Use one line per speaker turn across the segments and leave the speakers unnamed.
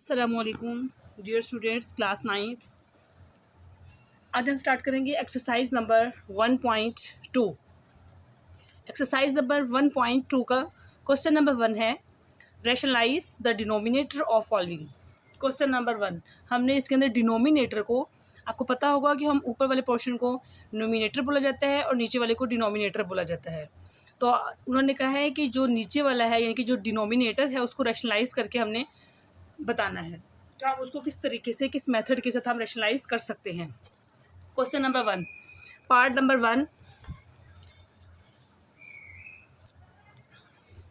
अस्सलामुअलैकुम dear students, class 9। आज हम स्टार्ट करेंगे एक्सरसाइज नंबर 1.2। एक्सरसाइज नंबर 1.2 का क्वेश्चन नंबर 1 है, rationalise the denominator of following. Question number 1, हमने इसके अंदर डिनोमिनेटर को, आपको पता होगा कि हम ऊपर वाले पोर्शन को नोमिनेटर बोला जाता है और नीचे वाले को डिनोमिनेटर बोला जाता है। तो उन्होंने कहा है कि जो नीचे वाला है यानी कि जो डिनोमिनेटर है उसको रैशनलाइज करके हमने बताना है। तो आप उसको किस तरीके से, किस मेथड के साथ हम रैशनलाइज कर सकते हैं। क्वेश्चन नंबर 1, पार्ट नंबर 1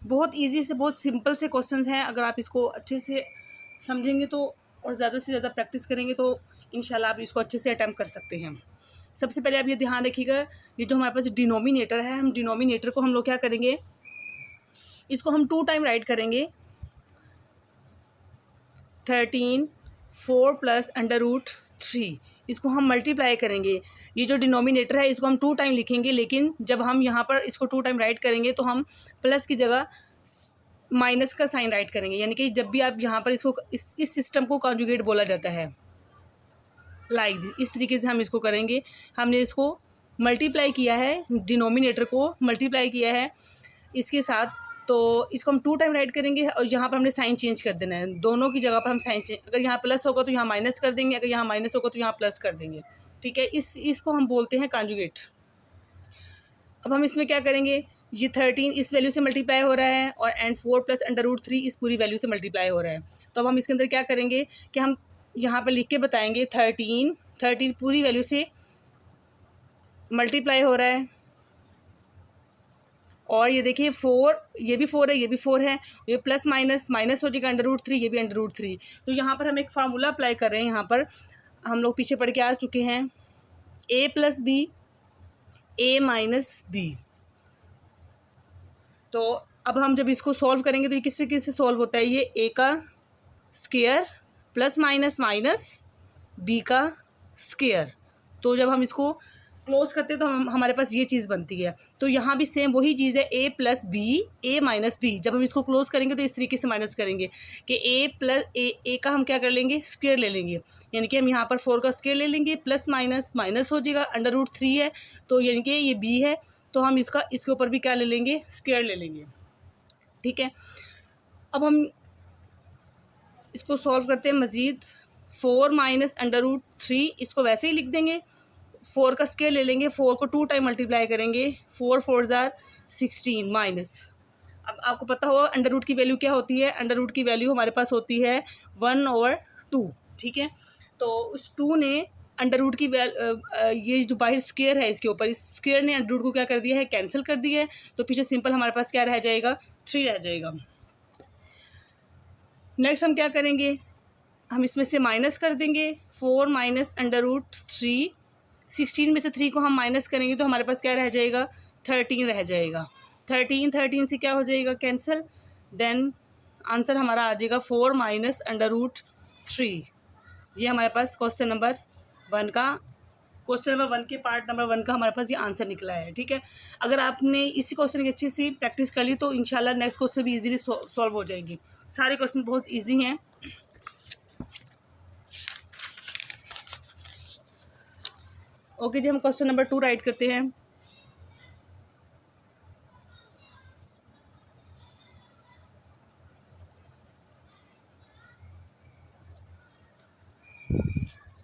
बहुत इजी से, बहुत सिंपल से क्वेश्चंस हैं। अगर आप इसको अच्छे से समझेंगे तो और ज़्यादा से ज़्यादा प्रैक्टिस करेंगे तो इंशाल्लाह आप इसको अच्छे से अटैम्प्ट कर सकते हैं। सबसे पहले आप ये ध्यान रखिएगा, ये जो हमारे पास डिनोमिनेटर है, हम डिनोमिनेटर को हम लोग क्या करेंगे, इसको हम 2 टाइम राइट करेंगे। 13 4 प्लस √3, इसको हम मल्टीप्लाई करेंगे। ये जो डिनोमिनेटर है इसको हम 2 टाइम लिखेंगे, लेकिन जब हम यहाँ पर इसको 2 टाइम राइट करेंगे तो हम प्लस की जगह माइनस का साइन राइट करेंगे। यानी कि जब भी आप यहाँ पर इसको इस सिस्टम को कॉन्जुगेट बोला जाता है, लाइक इस तरीके से हम इसको करेंगे। हमने इसको मल्टीप्लाई किया है, डिनोमिनेटर को मल्टीप्लाई किया है इसके साथ, तो इसको हम 2 टाइम राइट करेंगे और यहाँ पर हमने साइन चेंज कर देना है। दोनों की जगह पर हम साइन चेंज, अगर यहाँ प्लस होगा तो यहाँ माइनस कर देंगे, अगर यहाँ माइनस होगा तो यहाँ प्लस कर देंगे। ठीक है, इसको हम बोलते हैं कॉन्जुगेट। अब हम इसमें क्या करेंगे, ये 13 इस वैल्यू से मल्टीप्लाई हो रहा है और एंड 4 प्लस √3 इस पूरी वैल्यू से मल्टीप्लाई हो रहा है। तो अब हम इसके अंदर क्या करेंगे कि हम यहाँ पर लिख के बताएंगे 13 पूरी वैल्यू से मल्टीप्लाई हो रहा है, और ये देखिए 4, ये भी 4 है, ये भी 4 है, ये प्लस माइनस माइनस हो जाएगा √3, ये भी √3। तो यहाँ पर हम एक फार्मूला अप्लाई कर रहे हैं। यहाँ पर हम लोग पीछे पढ़ के आ चुके हैं, a + b a - b। तो अब हम जब इसको सॉल्व करेंगे तो ये किससे सॉल्व होता है, ये a का square plus minus minus b का स्क्वायर। तो जब हम इसको क्लोज करते हैं तो हमारे पास ये चीज़ बनती है। तो यहाँ भी सेम वही चीज़ है, a + b a - b। जब हम इसको क्लोज करेंगे तो इस तरीके से माइनस करेंगे कि a का हम क्या कर लेंगे, स्क्वायर ले लेंगे। यानी कि हम यहाँ पर 4 का स्क्वायर ले लेंगे, प्लस माइनस माइनस हो जाएगा, √3 है तो यानी कि ये b है, तो हम इसके ऊपर भी क्या ले लेंगे, स्क्वायर ले लेंगे। ठीक है, अब हम इसको सॉल्व करते हैं मज़ीद। 4 - √3 इसको वैसे ही लिख देंगे, 4 का स्क्वायर ले लेंगे, 4 को 2 टाइम मल्टीप्लाई करेंगे, 4 4 ज़ार 16 माइनस। अब आपको पता होगा अंडर की वैल्यू क्या होती है, अंडर की वैल्यू हमारे पास होती है 1/2। ठीक है, तो उस 2 ने अंडर की ये जो बाहर स्क्वायर है इसके ऊपर, इस स्क्वायर ने अंडर को क्या कर दिया है, कैंसिल कर दिया है। तो पीछे सिंपल हमारे पास क्या रह जाएगा, 3 रह जाएगा। नेक्स्ट हम क्या करेंगे, हम इसमें से माइनस कर देंगे, 4 - √3, 16 में से 3 को हम माइनस करेंगे तो हमारे पास क्या रह जाएगा, 13 रह जाएगा। 13 से क्या हो जाएगा, कैंसिल। देन आंसर हमारा आ जाएगा 4 - √3। ये हमारे पास क्वेश्चन नंबर 1 के पार्ट नंबर 1 का हमारे पास ये आंसर निकला है। ठीक है, अगर आपने इसी क्वेश्चन की अच्छी सी प्रैक्टिस कर ली तो इंशाल्लाह नेक्स्ट क्वेश्चन भी इजीली सॉल्व हो जाएंगे। सारे क्वेश्चन बहुत ईजी हैं। ओके जी, हम क्वेश्चन नंबर 2 राइट करते हैं।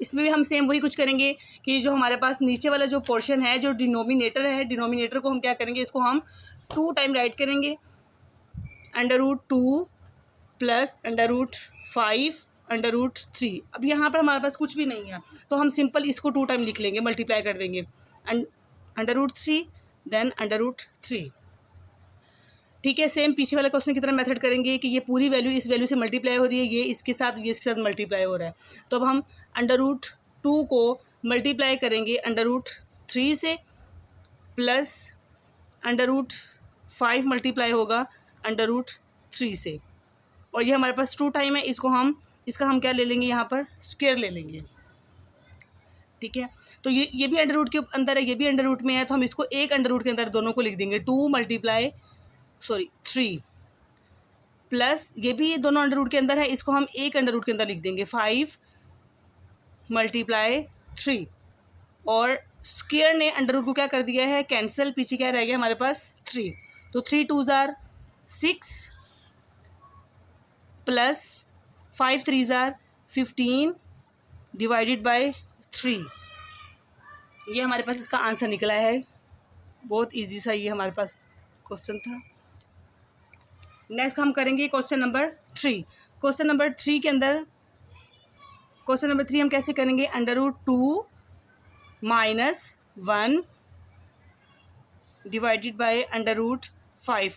इसमें भी हम सेम वही कुछ करेंगे कि जो हमारे पास नीचे वाला जो पोर्शन है, जो डिनोमिनेटर है, डिनोमिनेटर को हम क्या करेंगे, इसको हम 2 टाइम राइट करेंगे, √2 प्लस √5 √3। अब यहाँ पर हमारे पास कुछ भी नहीं है तो हम सिंपल इसको 2 टाइम लिख लेंगे, मल्टीप्लाई कर देंगे, √3 देन √3। ठीक है, सेम पीछे वाले क्वेश्चन की तरह मेथड करेंगे कि ये पूरी वैल्यू इस वैल्यू से मल्टीप्लाई हो रही है, ये इसके साथ मल्टीप्लाई हो रहा है। तो अब हम √2 को मल्टीप्लाई करेंगे √3 से, प्लस √5 मल्टीप्लाई होगा √3 से, और ये हमारे पास 2 टाइम है, इसका हम क्या ले लेंगे, यहाँ पर स्क्वायर ले लेंगे। ठीक है, तो ये भी अंडर के अंदर है, ये भी अंडर में है, तो हम इसको एक अंडर के अंदर दोनों को लिख देंगे, 3 प्लस ये भी दोनों अंडर रूट के अंदर है, इसको हम एक अंडर रूट के अंदर लिख देंगे 5 × 3। और स्क्वायर ने अंडर रूट को क्या कर दिया है, कैंसिल, पीछे क्या रह गया हमारे पास 3। तो 3 2s are 6 plus 5 3s are 15 divided by 3। ये हमारे पास इसका आंसर निकला है। बहुत इजी सा ये हमारे पास क्वेश्चन था। नेक्स्ट हम करेंगे क्वेश्चन नंबर 3। क्वेश्चन नंबर 3 के अंदर क्वेश्चन नंबर 3 हम कैसे करेंगे, √2 - 1 डिवाइडेड बाय √5।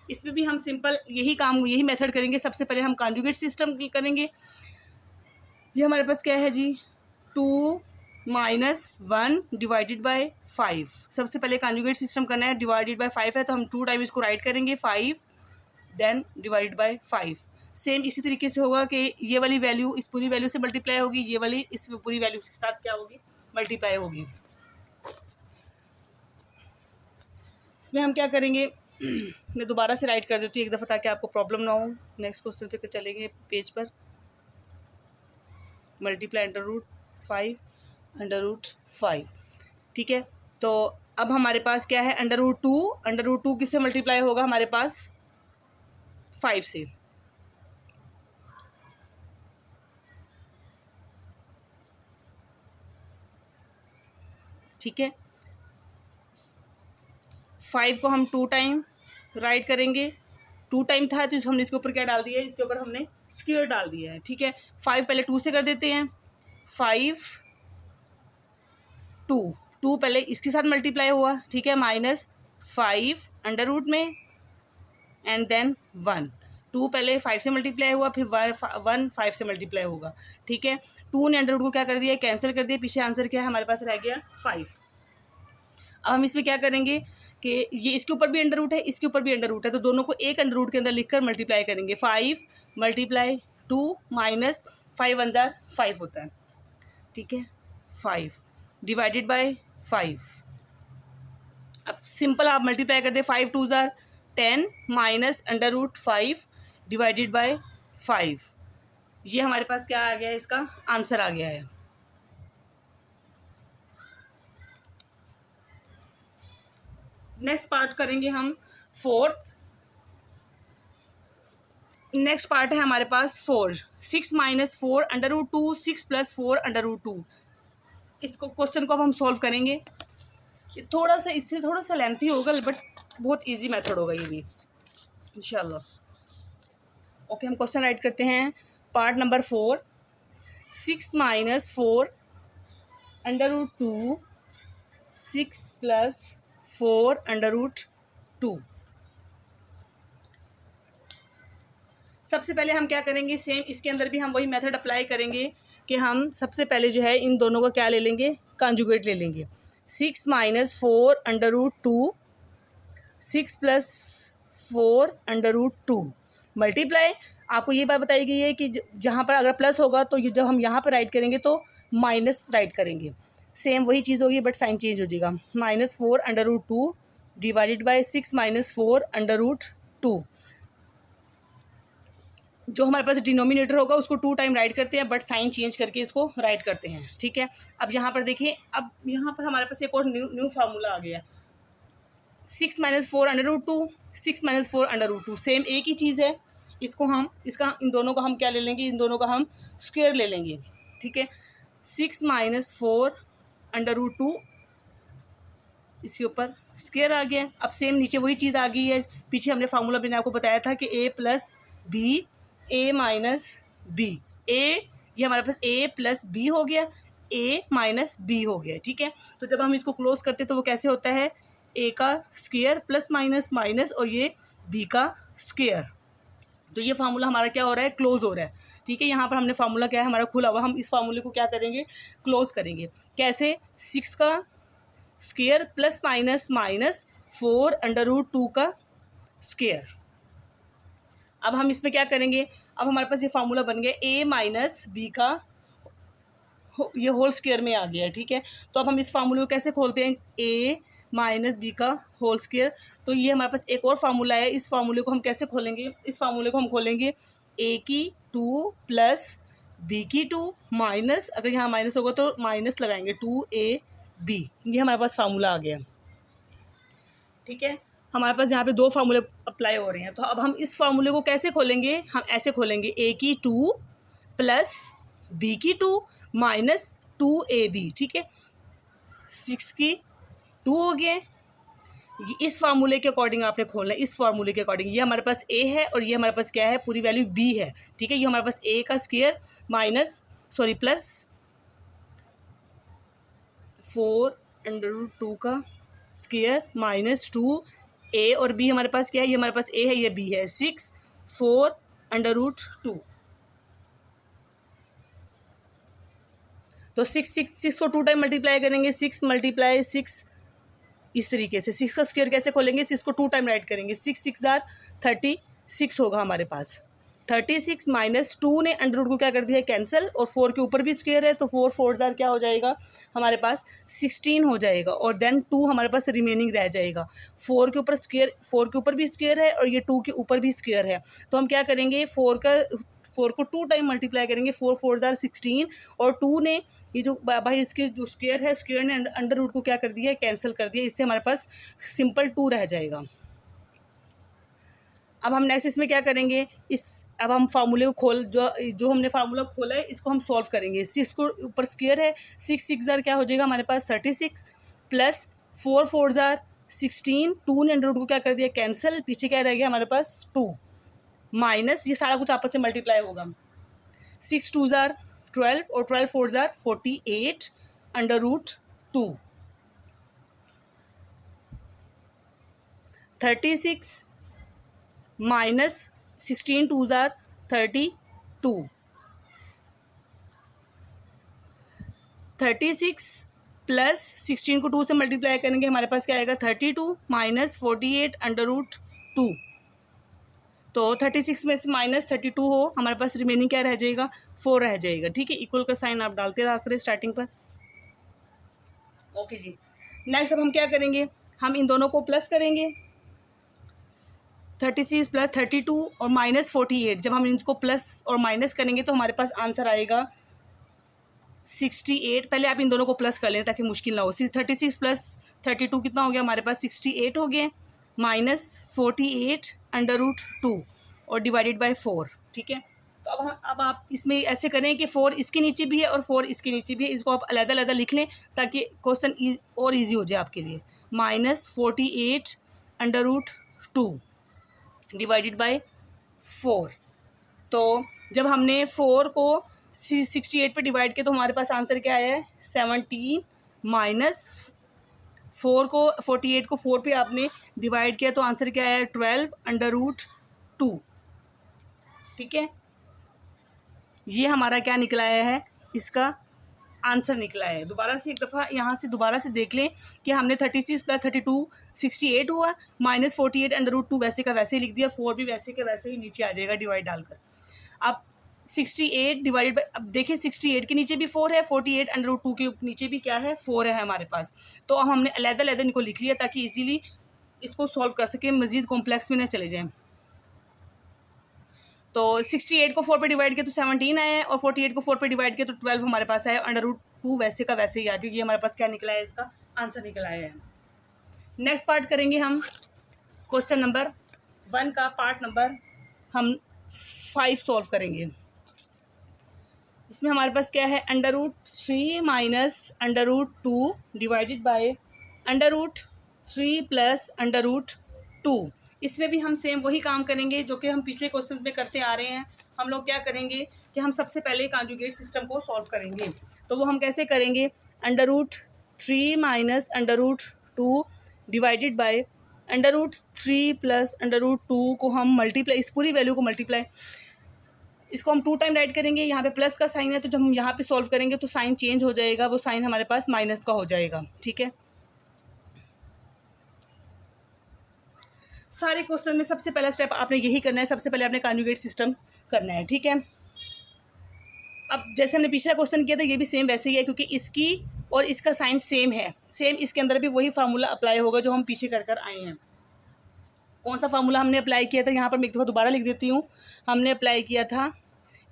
इसमें भी हम सिंपल यही मेथड करेंगे। सबसे पहले हम कॉन्जुगेट सिस्टम करेंगे। ये हमारे पास क्या है जी, 2 - 1 डिवाइडेड बाय 5। सबसे पहले कॉन्जुगेट सिस्टम करना है, डिवाइडेड बाय 5 है तो हम 2 टाइम इसको राइट करेंगे 5 देन डिवाइडेड बाय 5। सेम इसी तरीके से होगा कि ये वाली वैल्यू इस पूरी वैल्यू से मल्टीप्लाई होगी, ये वाली इस पूरी वैल्यू के साथ क्या होगी, मल्टीप्लाई होगी। इसमें हम क्या करेंगे, मैं दोबारा से राइट कर देती हूँ एक दफ़ा ताकि आपको प्रॉब्लम ना हो। नेक्स्ट क्वेश्चन पे चलेंगे पेज पर। मल्टीप्लाई √5 √5, ठीक है। तो अब हमारे पास क्या है, √2 किससे मल्टीप्लाई होगा हमारे पास 5 से। ठीक है, 5 को हम 2 टाइम राइट करेंगे। 2 टाइम था तो हमने इसके ऊपर क्या डाल दिया है, इसके ऊपर हमने स्क्वायर डाल दिया है। ठीक है, 5 पहले 2 से कर देते हैं। 5 2 पहले इसके साथ मल्टीप्लाई हुआ, ठीक है, -5 अंडर रूट में एंड देन 1। 2 पहले 5 से मल्टीप्लाई हुआ, फिर 1 5 से मल्टीप्लाई होगा। ठीक है, 2 ने अंडर रूट को क्या कर दिया, कैंसिल कर दिया। पीछे आंसर क्या है हमारे पास, रह गया 5। अब हम इसमें क्या करेंगे कि ये इसके ऊपर भी अंडर रूट है, इसके ऊपर भी अंडर रूट है, तो दोनों को एक अंडर रूट के अंदर लिखकर मल्टीप्लाई करेंगे। 5 × 2 -5 × 1 5 होता है। ठीक है, 5 डिवाइडेड बाय 5। अब सिंपल आप मल्टीप्लाई कर दे, 5 2 ज़ार 10 -√5 डिवाइडेड बाय 5। ये हमारे पास क्या आ गया है, इसका आंसर आ गया है। नेक्स्ट पार्ट करेंगे हम 4। नेक्स्ट पार्ट है हमारे पास 4। 6 - 4 √2 6 + 4 √2। इसको क्वेश्चन को अब हम सॉल्व करेंगे। थोड़ा सा इससे थोड़ा सा लेंथी होगा बट बहुत इजी मेथड होगा ये भी इंशाल्लाह। ओके, हम क्वेश्चन राइट करते हैं। Part number 4। 6 - 4 √2 6 + 4 √2। सबसे पहले हम क्या करेंगे, सेम इसके अंदर भी हम वही मेथड अप्लाई करेंगे कि हम सबसे पहले जो है इन दोनों का क्या ले लेंगे, कॉन्जुगेट ले लेंगे। 6 - 4 √2 6 + 4 √2 मल्टीप्लाई। आपको ये बात बताई गई है कि जहाँ पर अगर प्लस होगा तो ये जब हम यहाँ पर राइट करेंगे तो माइनस राइट करेंगे। सेम वही चीज़ होगी बट साइन चेंज हो जाएगा। -4 √2 डिवाइडेड बाय 6 - 4 √2। जो हमारे पास डिनोमिनेटर होगा उसको 2 टाइम राइट करते हैं बट साइन चेंज करके इसको राइट करते हैं। ठीक है, अब यहाँ पर देखिए, अब यहाँ पर हमारे पास एक और न्यू फार्मूला आ गया। 6 - 4 √2 6 - 4 √2 सेम एक ही चीज़ है। इसको हम इन दोनों का हम क्या ले लेंगे, इन दोनों का हम स्क्वायर ले लेंगे। ठीक है, 6 - 4 √2 इसके ऊपर स्क्वायर आ गया। अब सेम नीचे वही चीज़ आ गई है। पीछे हमने फार्मूला मैंने आपको बताया था कि a + b a - b ये हमारे पास a + b हो गया, a - b हो गया। ठीक है, तो जब हम इसको क्लोज करते हैं तो वो कैसे होता है, a का स्क्वायर प्लस माइनस माइनस और ये b का स्क्वायर। तो ये फार्मूला हमारा क्या हो रहा है, क्लोज हो रहा है। ठीक है, यहाँ पर हमने फार्मूला क्या है हमारा खुला हुआ, हम इस फार्मूले को क्या करेंगे, क्लोज करेंगे। कैसे, 6 का स्क्वायर प्लस माइनस माइनस 4 √2 का स्क्वायर। अब हम इसमें क्या करेंगे, अब हमारे पास ये फार्मूला बन गया a - b का ये होल स्क्वायर में आ गया है। ठीक है, तो अब हम इस फार्मूले को कैसे खोलते हैं, a माइनस बी का होल स्क्वायर। तो ये हमारे पास एक और फार्मूला है, इस फार्मूले को हम कैसे खोलेंगे, इस फार्मूले को हम खोलेंगे ए की 2 प्लस बी की 2 माइनस, अगर यहाँ माइनस होगा तो माइनस लगाएंगे 2ab। ये हमारे पास फार्मूला आ गया। ठीक है, हमारे पास यहाँ पे दो फार्मूले अप्लाई हो रहे हैं। तो अब हम इस फार्मूले को कैसे खोलेंगे, हम ऐसे खोलेंगे ए की 2 प्लस बी की 2 माइनस 2ab। ठीक है, 6 की 2 हो गए। इस फार्मूले के अकॉर्डिंग आपने खोलना है, इस फार्मूले के अकॉर्डिंग। ये हमारे पास ए है और ये हमारे पास क्या है, पूरी वैल्यू बी है। ठीक है, ये हमारे पास ए का स्क्वायर माइनस प्लस 4√2 का स्क्वायर माइनस 2। ए और बी हमारे पास क्या है, ये हमारे पास ए है, ये बी है। 6 4√2। तो 6 को 2 टाइम मल्टीप्लाई करेंगे, 6 × 6 इस तरीके से। 6 का स्क्वायर कैसे खोलेंगे, 6 को 2 टाइम राइट करेंगे, 6 6 जार 36 होगा हमारे पास। 36 माइनस 2 ने अंडर को क्या कर दिया है, कैंसिल, और 4 के ऊपर भी स्क्वायर है, तो 4 4 जार क्या हो जाएगा हमारे पास 16 हो जाएगा, और देन 2 हमारे पास रिमेनिंग रह जाएगा। 4 के ऊपर स्क्वायर, 4 के ऊपर भी स्क्वायर है और ये 2 के ऊपर भी स्क्वायर है। तो हम क्या करेंगे, 4 को 2 टाइम मल्टीप्लाई करेंगे, 4 4 जार 16, और 2 ने ये जो भाई इसके जो स्क्वायर है, स्क्वायर ने अंडर रूट को क्या कर दिया है, कैंसिल कर दिया। इससे हमारे पास सिंपल 2 रह जाएगा। अब हम नेक्स्ट इसमें क्या करेंगे, अब हम फार्मूले को जो हमने फार्मूला खोला है इसको हम सॉल्व करेंगे। 6 को ऊपर स्क्वायर है, 6 6 जार क्या हो जाएगा हमारे पास 36 प्लस 4 4 जार 16, 2 ने अंडर रूट को क्या कर दिया, कैंसिल, पीछे क्या रह गया हमारे पास 2 माइनस, ये सारा कुछ आपस में मल्टीप्लाई होगा। 6 2 जार 12 और 12 4 जार 48 √2। 36 minus 16 2 jar 32। 36 प्लस 16 को 2 से मल्टीप्लाई करेंगे, हमारे पास क्या आएगा 32 माइनस 48 √2। तो 36 में से माइनस 32 हो, हमारे पास रिमेनिंग क्या रह जाएगा, 4 रह जाएगा। ठीक है, इक्वल का साइन आप डालते रहा करें स्टार्टिंग पर। ओके जी, नेक्स्ट अब हम क्या करेंगे, हम इन दोनों को प्लस करेंगे, 36 प्लस 32 और माइनस 48। जब हम इनको प्लस और माइनस करेंगे तो हमारे पास आंसर आएगा 68। पहले आप इन दोनों को प्लस कर लें ताकि मुश्किल ना हो। 36 प्लस 32 कितना हो गया हमारे पास 68 हो गया, माइनस 48 √2 और डिवाइडेड बाय 4। ठीक है, तो अब आप इसमें ऐसे करें कि 4 इसके नीचे भी है और 4 इसके नीचे भी है, इसको आप अलग-अलग लिख लें ताकि क्वेश्चन और ईजी हो जाए आपके लिए। Minus 48 √2 divided by 4। तो जब हमने 4 को 68 पे डिवाइड किया तो हमारे पास आंसर क्या आया है 17, माइनस 4 को 48 को 4 पे आपने डिवाइड किया तो आंसर क्या आया 12 √2। ठीक है, ये हमारा क्या निकला है, इसका आंसर निकला है। दोबारा से एक दफ़ा यहाँ से दोबारा से देख लें कि हमने 36 प्लस 32 68 हुआ, माइनस 48 √2 वैसे का वैसे ही लिख दिया, 4 भी वैसे के वैसे ही नीचे आ जाएगा डिवाइड डालकर। अब 68 डिवाइडेड बाई, अब देखिए 68 के नीचे भी 4 है, 48 √2 के नीचे भी क्या है 4 है हमारे पास। तो अब हमने अलग-अलग इनको लिख लिया ताकि इजीली इसको सॉल्व कर सकें, मज़ीद कॉम्प्लेक्स में न चले जाएँ। तो 68 को 4 पे डिवाइड किया तो 17 आया है, और 48 को 4 पे डिवाइड किया तो 12 हमारे पास आया, √2 वैसे का वैसे ही आ, क्योंकि हमारे पास क्या निकला है, इसका आंसर निकला है। नेक्स्ट पार्ट करेंगे हम क्वेश्चन नंबर 1 का पार्ट नंबर हम 5 सॉल्व करेंगे। इसमें हमारे पास क्या है √3 माइनस √2 डिवाइडेड बाय √3 प्लस √2। इसमें भी हम सेम वही काम करेंगे जो कि हम पिछले क्वेश्चंस में करते आ रहे हैं। हम लोग क्या करेंगे कि हम सबसे पहले कॉन्जुगेट सिस्टम को सॉल्व करेंगे। तो वो हम कैसे करेंगे, √3 माइनस √2 डिवाइडेड बाय √3 प्लस √2 को हम मल्टीप्लाई, इस पूरी वैल्यू को मल्टीप्लाई, इसको हम 2 टाइम राइट करेंगे। यहाँ पे प्लस का साइन है तो जब हम यहाँ पे सॉल्व करेंगे तो साइन चेंज हो जाएगा, वो साइन हमारे पास माइनस का हो जाएगा। ठीक है, सारे क्वेश्चन में सबसे पहला स्टेप आपने यही करना है, सबसे पहले आपने कॉन्जुगेट सिस्टम करना है। ठीक है, अब जैसे हमने पिछला क्वेश्चन किया था ये भी सेम वैसे ही है, क्योंकि इसकी और इसका साइन सेम है, सेम इसके अंदर भी वही फार्मूला अप्लाई होगा जो हम पीछे कर कर आए हैं। कौन सा फार्मूला हमने अप्लाई किया था, यहाँ पर मैं एक दफ़ा दोबारा लिख देती हूँ। हमने अप्लाई किया था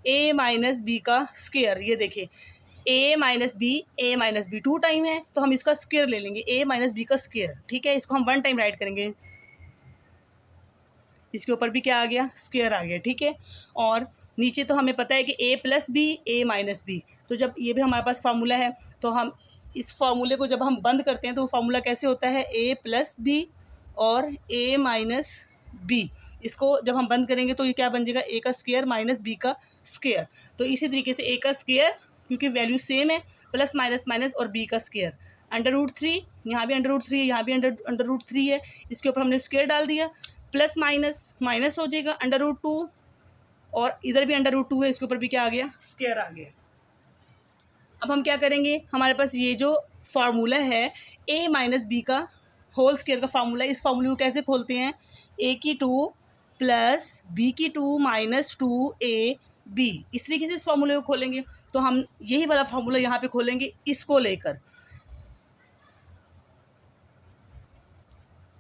a माइनस बी का स्क्वायर। ये देखिए a माइनस बी 2 टाइम है, तो हम इसका स्क्वायर ले लेंगे, a माइनस बी का स्क्वायर। ठीक है, इसको हम 1 टाइम राइट करेंगे, इसके ऊपर भी क्या आ गया, स्क्वायर आ गया। ठीक है, और नीचे तो हमें पता है कि a plus b a minus b, तो जब ये भी हमारे पास फार्मूला है तो हम इस फार्मूले को जब हम बंद करते हैं तो फार्मूला कैसे होता है, a प्लस बी और a माइनस बी। इसको जब हम बंद करेंगे तो ये क्या बन जाएगा, a का स्क्वायर माइनस b का स्क्वायर। तो इसी तरीके से a का स्क्वायर, क्योंकि वैल्यू सेम है, प्लस माइनस माइनस और b का स्क्वायर, √3, यहाँ भी √3 है, यहाँ भी √3 है, इसके ऊपर हमने स्क्वायर डाल दिया, प्लस माइनस माइनस हो जाएगा √2, और इधर भी √2 है, इसके ऊपर भी क्या आ गया, स्क्वायर आ गया। अब हम क्या करेंगे, हमारे पास ये जो फार्मूला है a माइनस बी का होल स्क्वायर का फार्मूला, इस फार्मूले को कैसे खोलते हैं, a की 2 प्लस b की 2 माइनस 2ab, इस तरीके से इस फार्मूले को खोलेंगे। तो हम यही वाला फार्मूला यहाँ पे खोलेंगे, इसको लेकर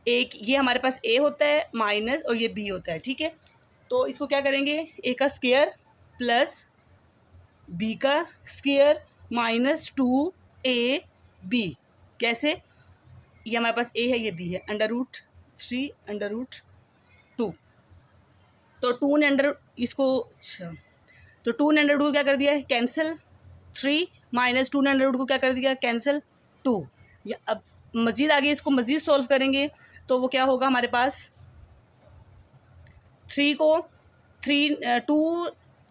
एक ये हमारे पास a होता है माइनस और ये b होता है। ठीक है, तो इसको क्या करेंगे, a का स्क्वायर प्लस b का स्क्वायर माइनस 2ab, कैसे, ये हमारे पास a है, ये b है, √3 √2, तो 2 ने इसको, अच्छा, तो 2 ने √2 क्या कर दिया है, कैंसिल, 3 माइनस 2 ने √2 को क्या कर दिया, कैंसिल 2। या अब मज़ीद आगे इसको मज़ीद सॉल्व करेंगे तो वो क्या होगा, हमारे पास 2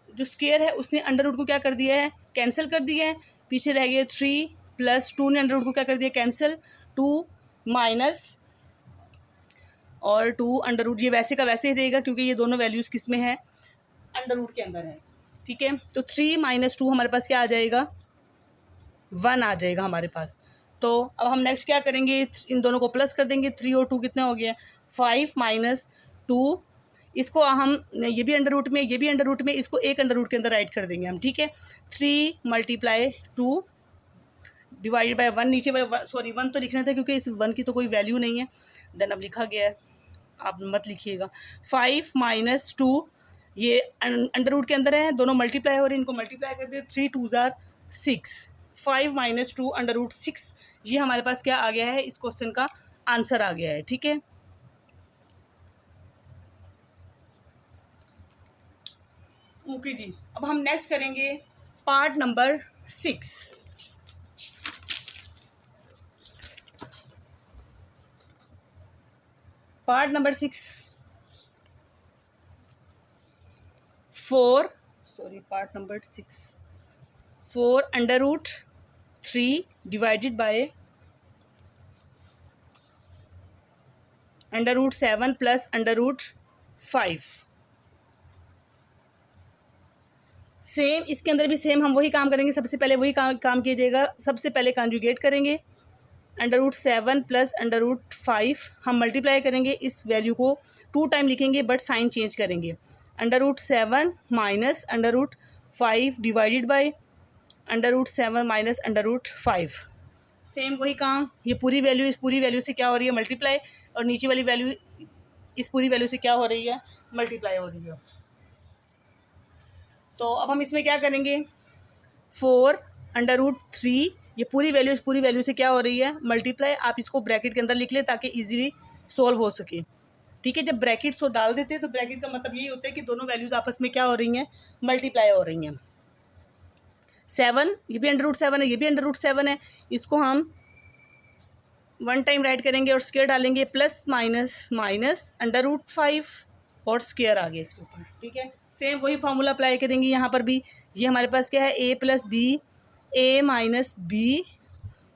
जो स्क्वायर है उसने √2 को क्या कर दिया है, कैंसिल कर दिया है, पीछे रह गया 3 प्लस 2 ने √2 को क्या कर दिया, कैंसिल, 2 माइनस और 2 √, ये वैसे का वैसे ही रहेगा क्योंकि ये दोनों वैल्यूज़ किस में है, √2 के अंदर है। ठीक है, तो 3 माइनस 2 हमारे पास क्या आ जाएगा, 1 आ जाएगा हमारे पास। तो अब हम नेक्स्ट क्या करेंगे, इन दोनों को प्लस कर देंगे, 3 और 2 कितना हो गया, 5 माइनस 2, इसको हम ये भी √, में ये भी √, में इसको एक √, के अंदर राइट कर देंगे हम। ठीक है, 3 मल्टीप्लाई 2 डिवाइडेड बाय 1, नीचे 1 तो लिखना था क्योंकि इस 1 की तो कोई वैल्यू नहीं है, देन अब लिखा गया है, आप मत लिखिएगा। 5 माइनस 2, ये √, के अंदर है, दोनों मल्टीप्लाई हो रहे हैं, इनको मल्टीप्लाई कर दिए, 3 2 जार 6, 5 माइनस 2 √6, ये हमारे पास क्या आ गया है, इस क्वेश्चन का आंसर आ गया है। ठीक है, ओके जी। अब हम नेक्स्ट करेंगे part number 6। Part number 6 4 √3 divided by √7 plus √5। Same इसके अंदर भी सेम हम वही काम करेंगे, सबसे पहले वही काम किया जाएगा, सबसे पहले कॉन्जुगेट करेंगे, √7 प्लस √5 हम मल्टीप्लाई करेंगे, इस वैल्यू को 2 टाइम लिखेंगे बट साइन चेंज करेंगे, √7 minus √5 divided by √7 minus √5। Same वही काम, ये पूरी वैल्यू इस पूरी वैल्यू से क्या हो रही है, मल्टीप्लाई, और नीचे वाली वैल्यू इस पूरी वैल्यू से क्या हो रही है, मल्टीप्लाई हो रही है। तो अब हम इसमें क्या करेंगे, 4 √3, ये पूरी वैल्यू इस पूरी वैल्यू से क्या हो रही है, मल्टीप्लाई, आप इसको ब्रैकेट के अंदर लिख ले ताकि इजीली सॉल्व हो सके। ठीक है, जब ब्रैकेट्स को डाल देते हैं तो ब्रैकेट का मतलब यही होता है कि दोनों वैल्यूज़ आपस में क्या हो रही हैं, मल्टीप्लाई हो रही हैं। 7, ये भी √7 है, ये भी √7 है, इसको हम 1 टाइम राइट करेंगे और स्क्वायर डालेंगे, प्लस माइनस माइनस √5 और स्क्वायर आ गया इसके ऊपर। ठीक है, सेम वही फार्मूला अप्लाई करेंगे यहाँ पर भी। ये हमारे पास क्या है, a plus b a minus b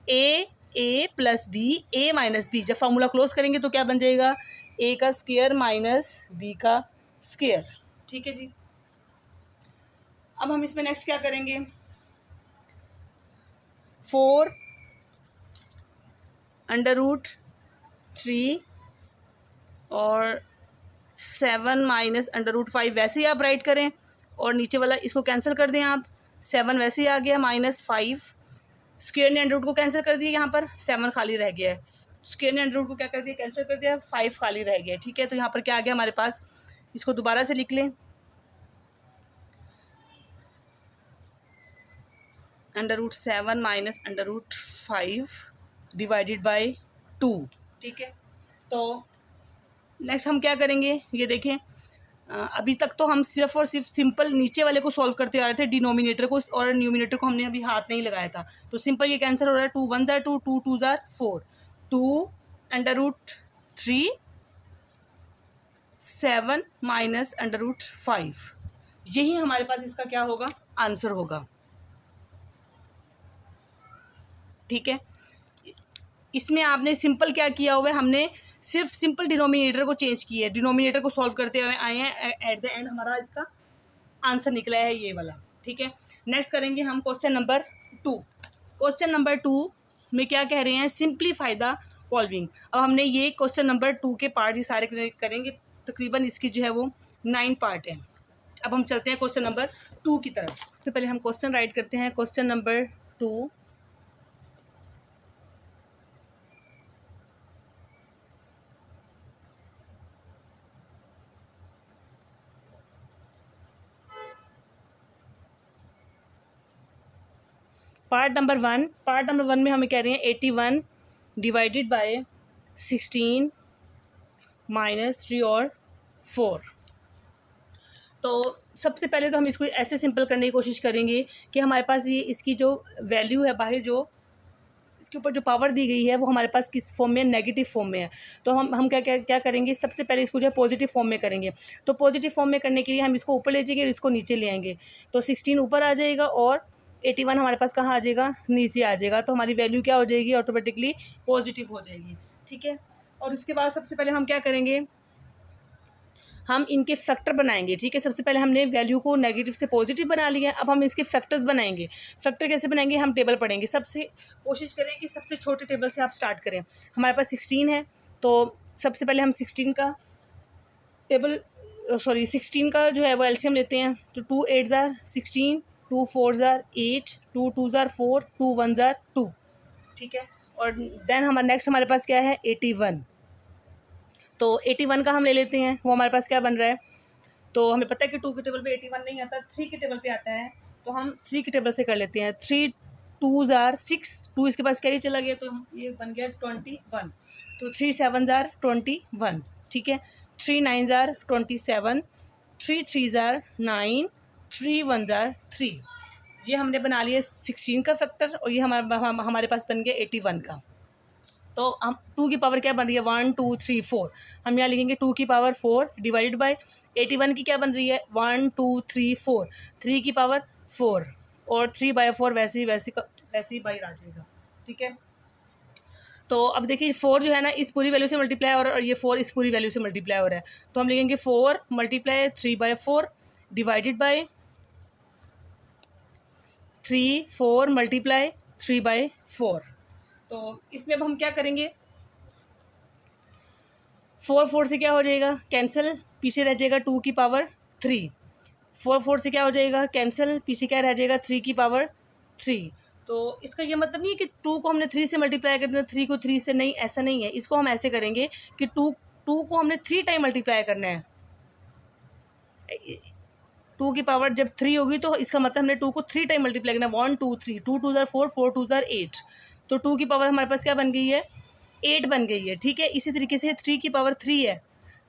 a plus b a minus b, जब फार्मूला क्लोज करेंगे तो क्या बन जाएगा, a का स्क्वायर माइनस b का स्क्वायर। ठीक है जी, अब हम इसमें नेक्स्ट क्या करेंगे, 4 √3 और 7 माइनस √5 वैसे ही आप राइट करें, और नीचे वाला इसको कैंसिल कर दें आप, 7 वैसे ही आ गया, -5 स्क्वायर ने अंडर रूट को कैंसिल कर दिया, यहाँ पर 7 खाली रह गया है। स्क्वायर ने अंडर रूट को क्या कर दिया, कैंसिल कर दिया, 5 खाली रह गया है। ठीक है, तो यहाँ पर क्या आ गया हमारे पास, इसको दोबारा से लिख लें, under root 7 minus under root 5 divided by 2। ठीक है, तो नेक्स्ट हम क्या करेंगे, ये देखें, अभी तक तो हम सिर्फ और सिर्फ सिंपल नीचे वाले को सॉल्व करते आ रहे थे, डिनोमिनेटर को, और न्यूमिनेटर को हमने अभी हाथ नहीं लगाया था। तो सिंपल ये कैंसिल हो रहा है, 2 1 जार 2, 2 2 जार 4, 2 under root 3 7 minus under root 5, यही हमारे पास इसका क्या होगा, आंसर होगा। ठीक है, इसमें आपने सिंपल क्या किया हुआ है, हमने सिर्फ सिंपल डिनोमिनेटर को चेंज किया है, डिनोमिनेटर को सॉल्व करते हुए आए हैं, एट द एंड हमारा इसका आंसर निकला है ये वाला। ठीक है, नेक्स्ट करेंगे हम क्वेश्चन नंबर 2। क्वेश्चन नंबर 2 में क्या कह रहे हैं, सिंप्लीफाई द फॉलोइंग। अब हमने ये क्वेश्चन नंबर 2 के पार्ट ही सारे करेंगे, तकरीबन इसकी जो है वो 9 पार्ट है। अब हम चलते हैं क्वेश्चन नंबर 2 की तरफ। सबसे पहले हम क्वेश्चन राइट करते हैं, क्वेश्चन नंबर 2। पार्ट नंबर 1 में हमें कह रहे हैं 81 डिवाइडेड बाय 16 माइनस 3 और 4। तो सबसे पहले तो हम इसको ऐसे सिंपल करने की कोशिश करेंगे कि हमारे पास ये इसकी जो वैल्यू है, बाहर जो इसके ऊपर जो पावर दी गई है वो हमारे पास किस फॉर्म में, नेगेटिव फॉर्म में है। तो हम क्या क्या क्या करेंगे, सबसे पहले इसको जो है पॉजिटिव फॉर्म में करेंगे। तो पॉजिटिव फॉर्म में करने के लिए हम इसको ऊपर ले जाएंगे और इसको नीचे ले आएंगे। तो 16 ऊपर आ जाएगा और 81 हमारे पास कहाँ आ जाएगा, नीचे आ जाएगा। तो हमारी वैल्यू क्या हो जाएगी, ऑटोमेटिकली पॉजिटिव हो जाएगी। ठीक है, और उसके बाद सबसे पहले हम क्या करेंगे, हम इनके फैक्टर बनाएंगे। ठीक है, सबसे पहले हमने वैल्यू को नेगेटिव से पॉजिटिव बना लिया, अब हम इसके फैक्टर्स बनाएंगे। फैक्टर कैसे बनाएंगे, हम टेबल पढ़ेंगे। सबसे कोशिश करें कि सबसे छोटे टेबल से आप स्टार्ट करें। हमारे पास 16 है, तो सबसे पहले हम 16 का टेबल 16 का जो है वो एलसीएम लेते हैं। तो 2 8 जार 16, 2 4 जार 8, 2 2 जार 4, 2 1 जार 2। ठीक है, और देन नेक्स्ट हमारे पास क्या है, 81। तो 81 का हम ले लेते हैं, वो हमारे पास क्या बन रहा है। तो हमें पता है कि 2 के टेबल पे 81 नहीं आता, 3 के टेबल पे आता है। तो हम 3 के टेबल से कर लेते हैं। 3 2 जार 6, 2 इसके पास कैरी चला गया, तो ये बन गया 21। तो 3 7 जार 21। ठीक है, 3 9 जार 27, 3 3 जार 9, 3 1 जार 3। ये हमने बना लिया 16 का फैक्टर, और ये हमारे पास बन गया 81 का। तो हम 2 की पावर क्या बन रही है, 1 2 3 4। हम यहाँ लिखेंगे 2 की पावर 4 डिवाइडेड बाय 81 की क्या बन रही है, 1 2 3 4, 3 की पावर 4, और 3/4 वैसे ही बाहर आ जाएगा। ठीक है, तो अब देखिए 4 जो है ना, इस पूरी वैल्यू से मल्टीप्लाई हो रहा है, और ये 4 इस पूरी वैल्यू से मल्टीप्लाई हो रहा है। तो हम लिखेंगे 4 मल्टीप्लाई 3/4 डिवाइडेड बाई 3 4 मल्टीप्लाई 3/4। तो इसमें अब हम क्या करेंगे, 4 4 से क्या हो जाएगा, कैंसिल, पीछे रह जाएगा 2 की पावर 3। 4 4 से क्या हो जाएगा, कैंसिल, पीछे क्या रह जाएगा, 3 की पावर 3। तो इसका ये मतलब नहीं है कि 2 को हमने 3 से मल्टीप्लाई कर देना, 3 को 3 से, नहीं, ऐसा नहीं है। इसको हम ऐसे करेंगे कि 2 को हमने 3 टाइम मल्टीप्लाई करना है। 2 की पावर जब 3 होगी तो इसका मतलब हमने 2 को 3 टाइम मल्टीप्लाई करना है। 1 2 3, 2 2 जार 4, 4 2 जार 8। तो 2 की पावर हमारे पास क्या बन गई है, 8 बन गई है। ठीक है, इसी तरीके से 3 की पावर 3 है,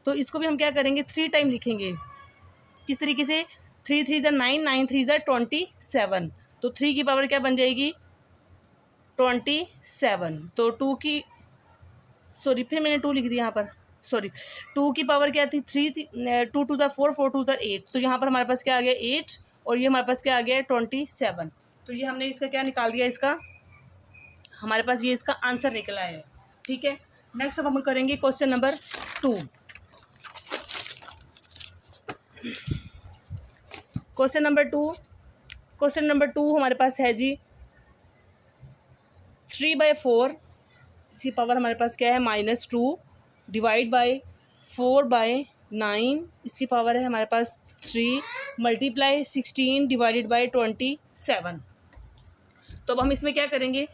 तो इसको भी हम क्या करेंगे, 3 टाइम लिखेंगे। किस तरीके से, 3 3 जार 9, 9 3 जार 27। तो 3 की पावर क्या बन जाएगी, 27। तो 2 की, सॉरी फिर मैंने 2 लिख दिया यहाँ पर, सॉरी, 2 की पावर क्या थी, 3 थी, 2 2 जार 4, 4 2 जार 8। तो यहाँ पर हमारे पास क्या आ गया, 8, और ये हमारे पास क्या आ गया, 27। तो ये हमने इसका क्या निकाल दिया, इसका हमारे पास ये इसका आंसर निकला है। ठीक है, नेक्स्ट अब हम करेंगे क्वेश्चन नंबर 2। क्वेश्चन नंबर 2 हमारे पास है जी 3/4, इसकी पावर हमारे पास क्या है, -2 डिवाइड बाय 4/9, इसकी पावर है हमारे पास 3 मल्टीप्लाई 16 डिवाइडेड बाय 27। तो अब हम इसमें क्या करेंगे,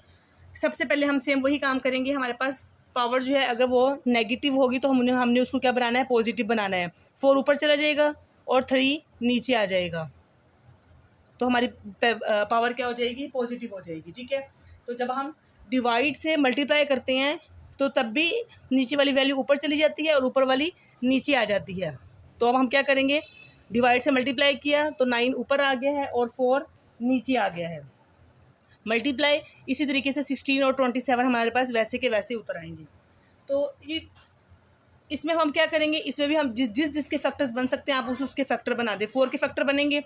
सबसे पहले हम सेम वही काम करेंगे। हमारे पास पावर जो है अगर वो नेगेटिव होगी तो हमने उसको क्या बनाना है, पॉजिटिव बनाना है। 4 ऊपर चला जाएगा और 3 नीचे आ जाएगा, तो हमारी पावर क्या हो जाएगी, पॉजिटिव हो जाएगी। ठीक है, तो जब हम डिवाइड से मल्टीप्लाई करते हैं तो तब भी नीचे वाली वैल्यू ऊपर चली जाती है और ऊपर वाली नीचे आ जाती है। तो अब हम क्या करेंगे, डिवाइड से मल्टीप्लाई किया तो 9 ऊपर आ गया है और 4 नीचे आ गया है। मल्टीप्लाई इसी तरीके से 16 और 27 हमारे पास वैसे के वैसे उतर आएंगे। तो ये इसमें हम क्या करेंगे, इसमें भी हम जिसके फैक्टर्स बन सकते हैं आप उसके फैक्टर बना दें। 4 के फैक्टर बनेंगे,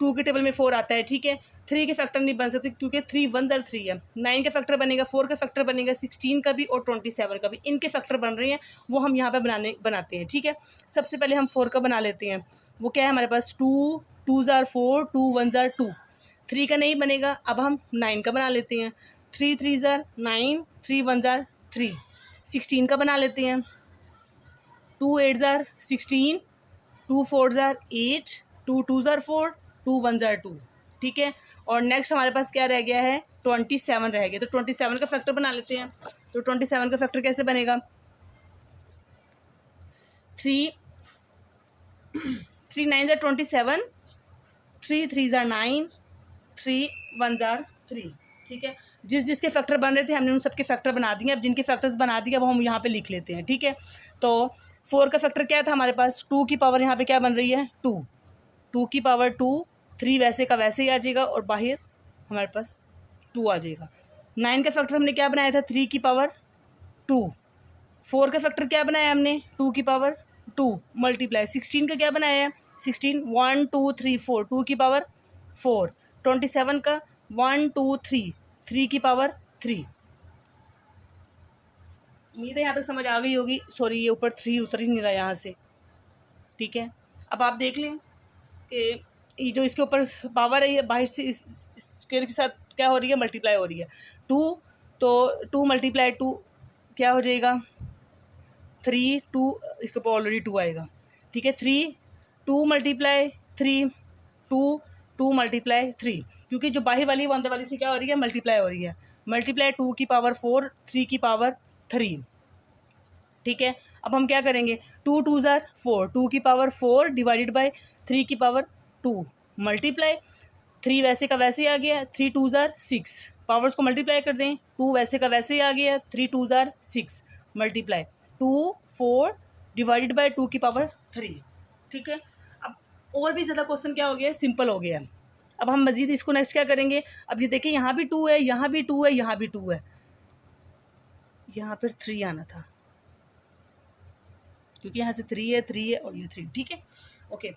2 के टेबल में 4 आता है। ठीक है, 3 के फैक्टर नहीं बन सकते क्योंकि 3 1 ज़र 3 है। 9 का फैक्टर बनेगा, 4 का फैक्टर बनेगा, 16 का भी और 27 का भी। इनके फैक्टर बन रहे हैं, वो हम यहाँ पे बनाते हैं। ठीक है, सबसे पहले हम 4 का बना लेते हैं। वो क्या है हमारे पास, 2 2 ज़ार 4, 2 1 ज़ार 2। 3 का नहीं बनेगा, अब हम 9 का बना लेते हैं। 3 3 ज़ार 9, 3 1 ज़ार 3। 16 का बना लेते हैं। 2 8 ज़ार 16, 2 4 ज़ार 8, 2 2 ज़ार 4, 2 1 ज़ार 2। ठीक है, और नेक्स्ट हमारे पास क्या रह गया है, 27 रह गया। तो 27 का फैक्टर बना लेते हैं। तो 27 का फैक्टर कैसे बनेगा, 3 9 ज़ार 27, 3 3 ज़ार 9, 3 1 ज़ार 3। ठीक है, जिसके फैक्टर बन रहे थे हमने उन सबके फैक्टर बना दिए। अब जिनके फैक्टर्स बना दिए अब हम यहाँ पे लिख लेते हैं। ठीक है, तो 4 का फैक्टर क्या था हमारे पास, 2 की पावर यहाँ पे क्या बन रही है, 2। 2 की पावर 2, 3 वैसे का वैसे ही आ जाएगा और बाहर हमारे पास 2 आ जाएगा। 9 का फैक्टर हमने क्या बनाया था, 3 की पावर 2। 4 का फैक्टर क्या बनाया हमने, 2 की पावर 2 मल्टीप्लाई। 16 का क्या बनाया है, 16 1 2 3 4, 2 की पावर 4। 27 का 1 2 3, 3 की पावर 3। उम्मीद है यहाँ तक समझ आ गई होगी। सॉरी, ये ऊपर 3 उतर ही नहीं रहा यहाँ से। ठीक है, अब आप देख लें कि ये जो इसके ऊपर पावर है ये बाहर से स्क्वायर के साथ क्या हो रही है, मल्टीप्लाई हो रही है। 2, तो 2 मल्टीप्लाई 2 क्या हो जाएगा, 3 2, इसके ऊपर ऑलरेडी 2 आएगा। ठीक है, 3 2 मल्टीप्लाई 3, 2 2 मल्टीप्लाई 3, क्योंकि जो बाहर वाली वो अंदर वाली से क्या हो रही है, मल्टीप्लाई हो रही है। मल्टीप्लाई 2 की पावर 4, 3 की पावर 3। ठीक है, अब हम क्या करेंगे, 2 2 ज़ार 4, 2 की पावर 4 डिवाइडेड बाय 3 की पावर 2 मल्टीप्लाई। 3 वैसे का वैसे ही आ गया, 3 2 ज़ार 6। पावर्स को मल्टीप्लाई कर दें, 2 वैसे का वैसे ही आ गया, 3 2 ज़ार 6 मल्टीप्लाई 2 4 डिवाइडेड बाय 2 की पावर 3। ठीक है, अब और भी ज़्यादा क्वेश्चन क्या हो गया, सिंपल हो गया। अब हम मज़ीद इसको नेक्स्ट क्या करेंगे, अब ये देखिए यहाँ भी 2 है, यहाँ भी 2 है, यहाँ भी 2 है, यहाँ पर 3 आना था क्योंकि यहाँ से 3 है, 3 है और ये 3। ठीक है, ओके,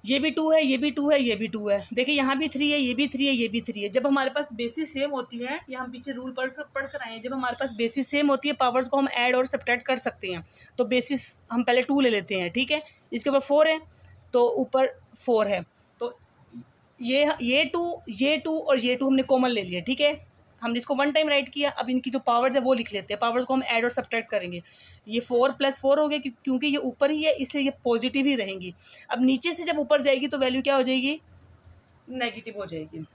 ये भी 2 है, ये भी 2 है, ये भी 2 है। देखिए यहाँ भी 3 है, ये भी 3 है, ये भी 3 है। जब हमारे पास बेसिस सेम होती है, या हम पीछे रूल पढ़ कर आए हैं, जब हमारे पास बेसिस सेम होती है पावर्स को हम ऐड और सब्ट्रैक्ट कर सकते हैं। तो बेसिस हम पहले 2 ले लेते हैं। ठीक है, इसके ऊपर 4 है तो ऊपर 4 है, तो ये 2 और ये 2 हमने कॉमन ले लिया। ठीक है, हमने इसको 1 टाइम राइट किया। अब इनकी जो पावर्स है वो लिख लेते हैं। पावर्स को हम ऐड और सब्ट्रैक्ट करेंगे। ये 4 + 4 हो गया क्योंकि ये ऊपर ही है, इससे ये पॉजिटिव ही रहेंगी। अब नीचे से जब ऊपर जाएगी तो वैल्यू क्या हो जाएगी, नेगेटिव हो जाएगी।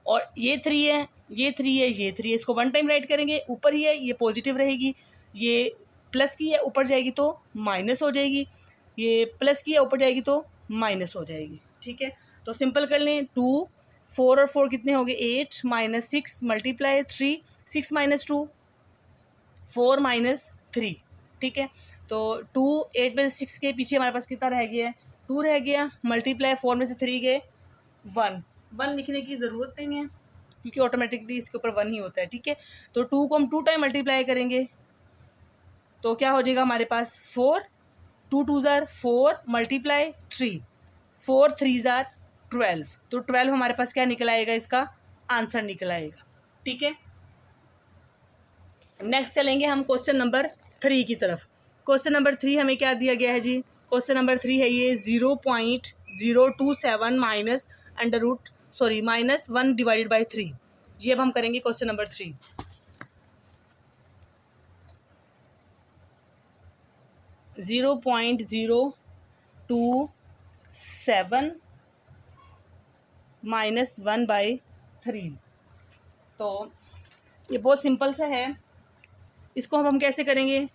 और ये 3 है, ये 3 है, ये 3 है, इसको 1 टाइम राइट करेंगे, ऊपर ही है, ये पॉजिटिव रहेगी। ये प्लस की है, ऊपर जाएगी तो माइनस हो जाएगी। ये प्लस की है, ऊपर जाएगी तो माइनस हो जाएगी। ठीक है, तो सिंपल कर लें, 2 4 और 4 कितने हो गए, 8 - 6 मल्टीप्लाई 3, 6 - 2 4 - 3। ठीक है, तो 2 8 में से 6 के पीछे हमारे पास कितना रह गया है, 2 रह गया। मल्टीप्लाई 4 में से 3 गए 1 लिखने की ज़रूरत नहीं है क्योंकि ऑटोमेटिकली इसके ऊपर 1 ही होता है। ठीक है, तो 2 को हम 2 टाइम मल्टीप्लाई करेंगे तो क्या हो जाएगा हमारे पास, 4 2 2 ज़ार 4 मल्टीप्लाई 3, 4 3 ज़ार 12। तो 12 हमारे पास क्या निकल आएगा, इसका आंसर निकल आएगा। ठीक है, नेक्स्ट चलेंगे हम क्वेश्चन नंबर 3 की तरफ। क्वेश्चन नंबर 3 हमें क्या दिया गया है जी, क्वेश्चन नंबर 3 है ये 0.027 -1 डिवाइडेड बाई 3। ये अब हम करेंगे क्वेश्चन नंबर 3। -1/3 3। तो ये बहुत सिंपल सा है। इसको हम कैसे करेंगे?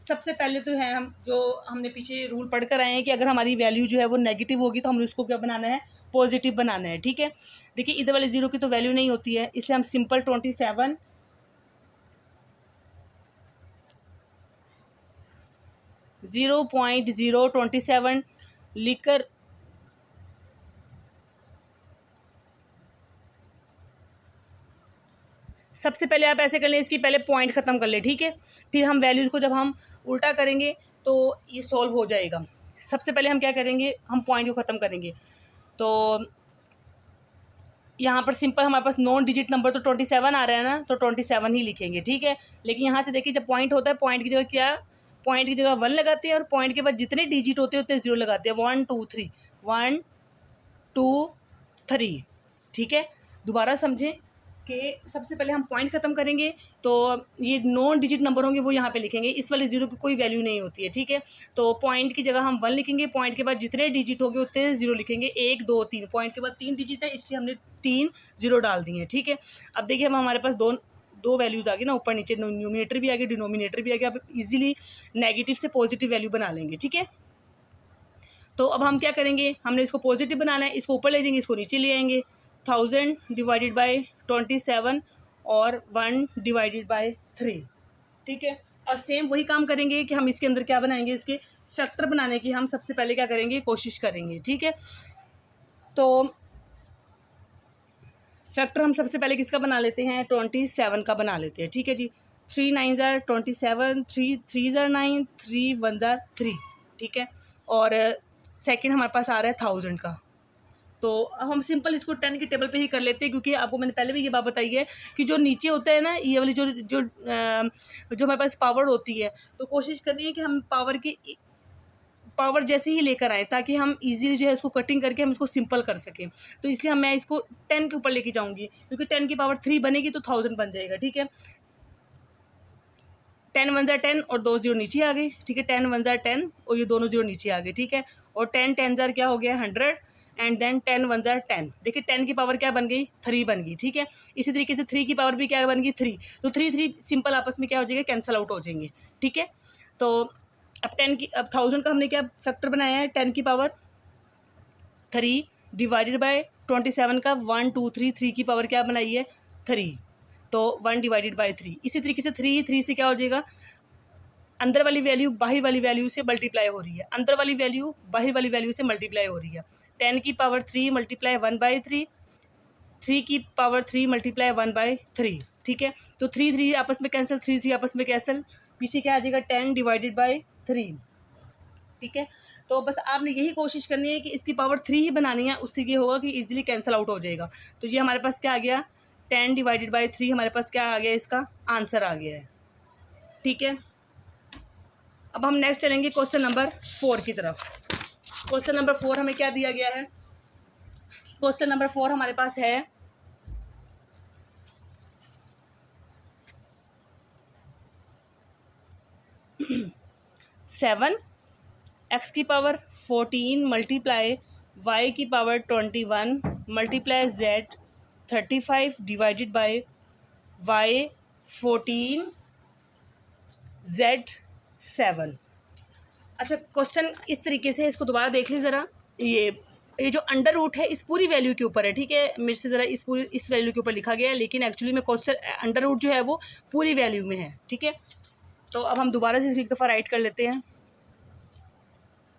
सबसे पहले तो है, हम जो हमने पीछे रूल पढ़ कर आए हैं कि अगर हमारी वैल्यू जो है वो नेगेटिव होगी तो हमने उसको क्या बनाना है? पॉजिटिव बनाना है। ठीक है, देखिए इधर वाले 0 की तो वैल्यू नहीं होती है, इसलिए हम सिंपल 27 0.027 लिखकर सबसे पहले आप ऐसे कर लें, इसकी पहले पॉइंट ख़त्म कर लें। ठीक है, फिर हम वैल्यूज़ को जब हम उल्टा करेंगे तो ये सॉल्व हो जाएगा। सबसे पहले हम क्या करेंगे? हम पॉइंट को ख़त्म करेंगे। तो यहाँ पर सिंपल हमारे पास नॉन डिजिट नंबर तो 27 आ रहा है ना, तो 27 ही लिखेंगे। ठीक है, लेकिन यहाँ से देखिए जब पॉइंट होता है, पॉइंट की जगह क्या, पॉइंट की जगह 1 लगाते हैं और पॉइंट के बाद जितने डिजिट होते हैं उतने 0 लगाते हैं। 1 2 3 1 2 3। ठीक है, दोबारा समझें कि सबसे पहले हम पॉइंट ख़त्म करेंगे तो ये नॉन डिजिट नंबर होंगे वो यहाँ पे लिखेंगे, इस वाले 0 की कोई वैल्यू नहीं होती है। ठीक है, तो पॉइंट की जगह हम 1 लिखेंगे, पॉइंट के बाद जितने डिजिट होंगे उतने 0 लिखेंगे। 1 2 3, पॉइंट के बाद 3 डिजिट है इसलिए हमने 3 0 डाल दिए हैं। ठीक है, अब देखिए हम हमारे पास दो वैल्यूज़ आ गई ना, ऊपर नीचे न्यूमिनेटर भी आ गया, डिनोमिनेटर भी आ गया। अब इजीली नेगेटिव से पॉजिटिव वैल्यू बना लेंगे। ठीक है, तो अब हम क्या करेंगे? हमने इसको पॉजिटिव बनाना है, इसको ऊपर ले जाएंगे, इसको नीचे ले आएंगे। 1000 डिवाइडेड बाई 27 और 1 डिवाइडेड बाई 3। ठीक है, और सेम वही काम करेंगे कि हम इसके अंदर क्या बनाएंगे? इसके फैक्टर बनाने की हम सबसे पहले क्या करेंगे? कोशिश करेंगे। ठीक है, तो फैक्टर हम सबसे पहले किसका बना लेते हैं? 27 का बना लेते हैं। ठीक है जी, 3 9 ज़ार 27, 3 3 ज़ार 9, 3 1 ज़ार 3। ठीक है, और सेकंड हमारे पास आ रहा है 1000 का। तो हम सिंपल इसको 10 के टेबल पे ही कर लेते हैं, क्योंकि आपको मैंने पहले भी ये बात बताई है कि जो नीचे होता है ना, ये वाली जो जो जो हमारे पास पावर होती है, तो कोशिश करनी है कि हम पावर जैसे ही लेकर आए ताकि हम इजीली जो है उसको कटिंग करके हम इसको सिंपल कर सकें। तो इसलिए मैं इसको 10 के ऊपर लेके जाऊंगी, क्योंकि 10 की पावर 3 बनेगी तो 1000 बन जाएगा। ठीक है, 10 1 ज़ार 10 और 2 0 नीचे आ गए। ठीक है, 10 1 ज़ार 10 और ये दोनों 0 नीचे आ गए। ठीक है, और 10 10 ज़ार क्या हो गया? 100 एंड देन 10 1 ज़ार 10। देखिए 10 की पावर क्या बन गई? 3 बन गई। ठीक है, इसी तरीके से 3 की पावर भी क्या बन गई? 3। तो 3 3 सिंपल आपस में क्या हो जाएगा? कैंसिल आउट हो जाएंगे। ठीक है, तो अब 1000 का हमने क्या फैक्टर बनाया है? 10 की पावर 3 डिवाइडेड बाय 27 का 1 2 3, 3 की पावर क्या बनाई है? 3, तो 1 डिवाइडेड बाय 3। इसी तरीके से 3 से क्या हो जाएगा? अंदर वाली वैल्यू बाहर वाली वैल्यू से मल्टीप्लाई हो रही है, अंदर वाली वैल्यू बाहर वाली वैल्यू से मल्टीप्लाई हो रही है। 10 की पावर 3 मल्टीप्लाई 1/3, 3 की पावर 3 मल्टीप्लाई 1/3। ठीक है, तो 3 3 आपस में कैंसिल, 3 3 आपस में कैंसिल, पीछे क्या आ जाएगा? 10 डिवाइडेड बाई 3। ठीक है, तो बस आपने यही कोशिश करनी है कि इसकी पावर 3 ही बनानी है, उससे ये होगा कि इजीली कैंसिल आउट हो जाएगा। तो ये हमारे पास क्या आ गया? 10 डिवाइडेड बाई 3 हमारे पास क्या आ गया? इसका आंसर आ गया है। ठीक है, अब हम नेक्स्ट चलेंगे क्वेश्चन नंबर 4 की तरफ। क्वेश्चन नंबर 4 हमें क्या दिया गया है? क्वेश्चन नंबर 4 हमारे पास है 7 x की पावर 14 मल्टीप्लाई y की power 21 multiply z 35 divided by y 14 z 7। अच्छा, क्वेश्चन इस तरीके से, इसको दोबारा देख लीजिए ज़रा। ये जो अंडर रूट है इस पूरी वैल्यू के ऊपर है। ठीक है, मेरे से ज़रा इस वैल्यू के ऊपर लिखा गया है, लेकिन एक्चुअली में क्वेश्चन अंडर रूट जो है वो पूरी वैल्यू में है। ठीक है, तो अब हम दोबारा से इसको एक दफ़ा राइट कर लेते हैं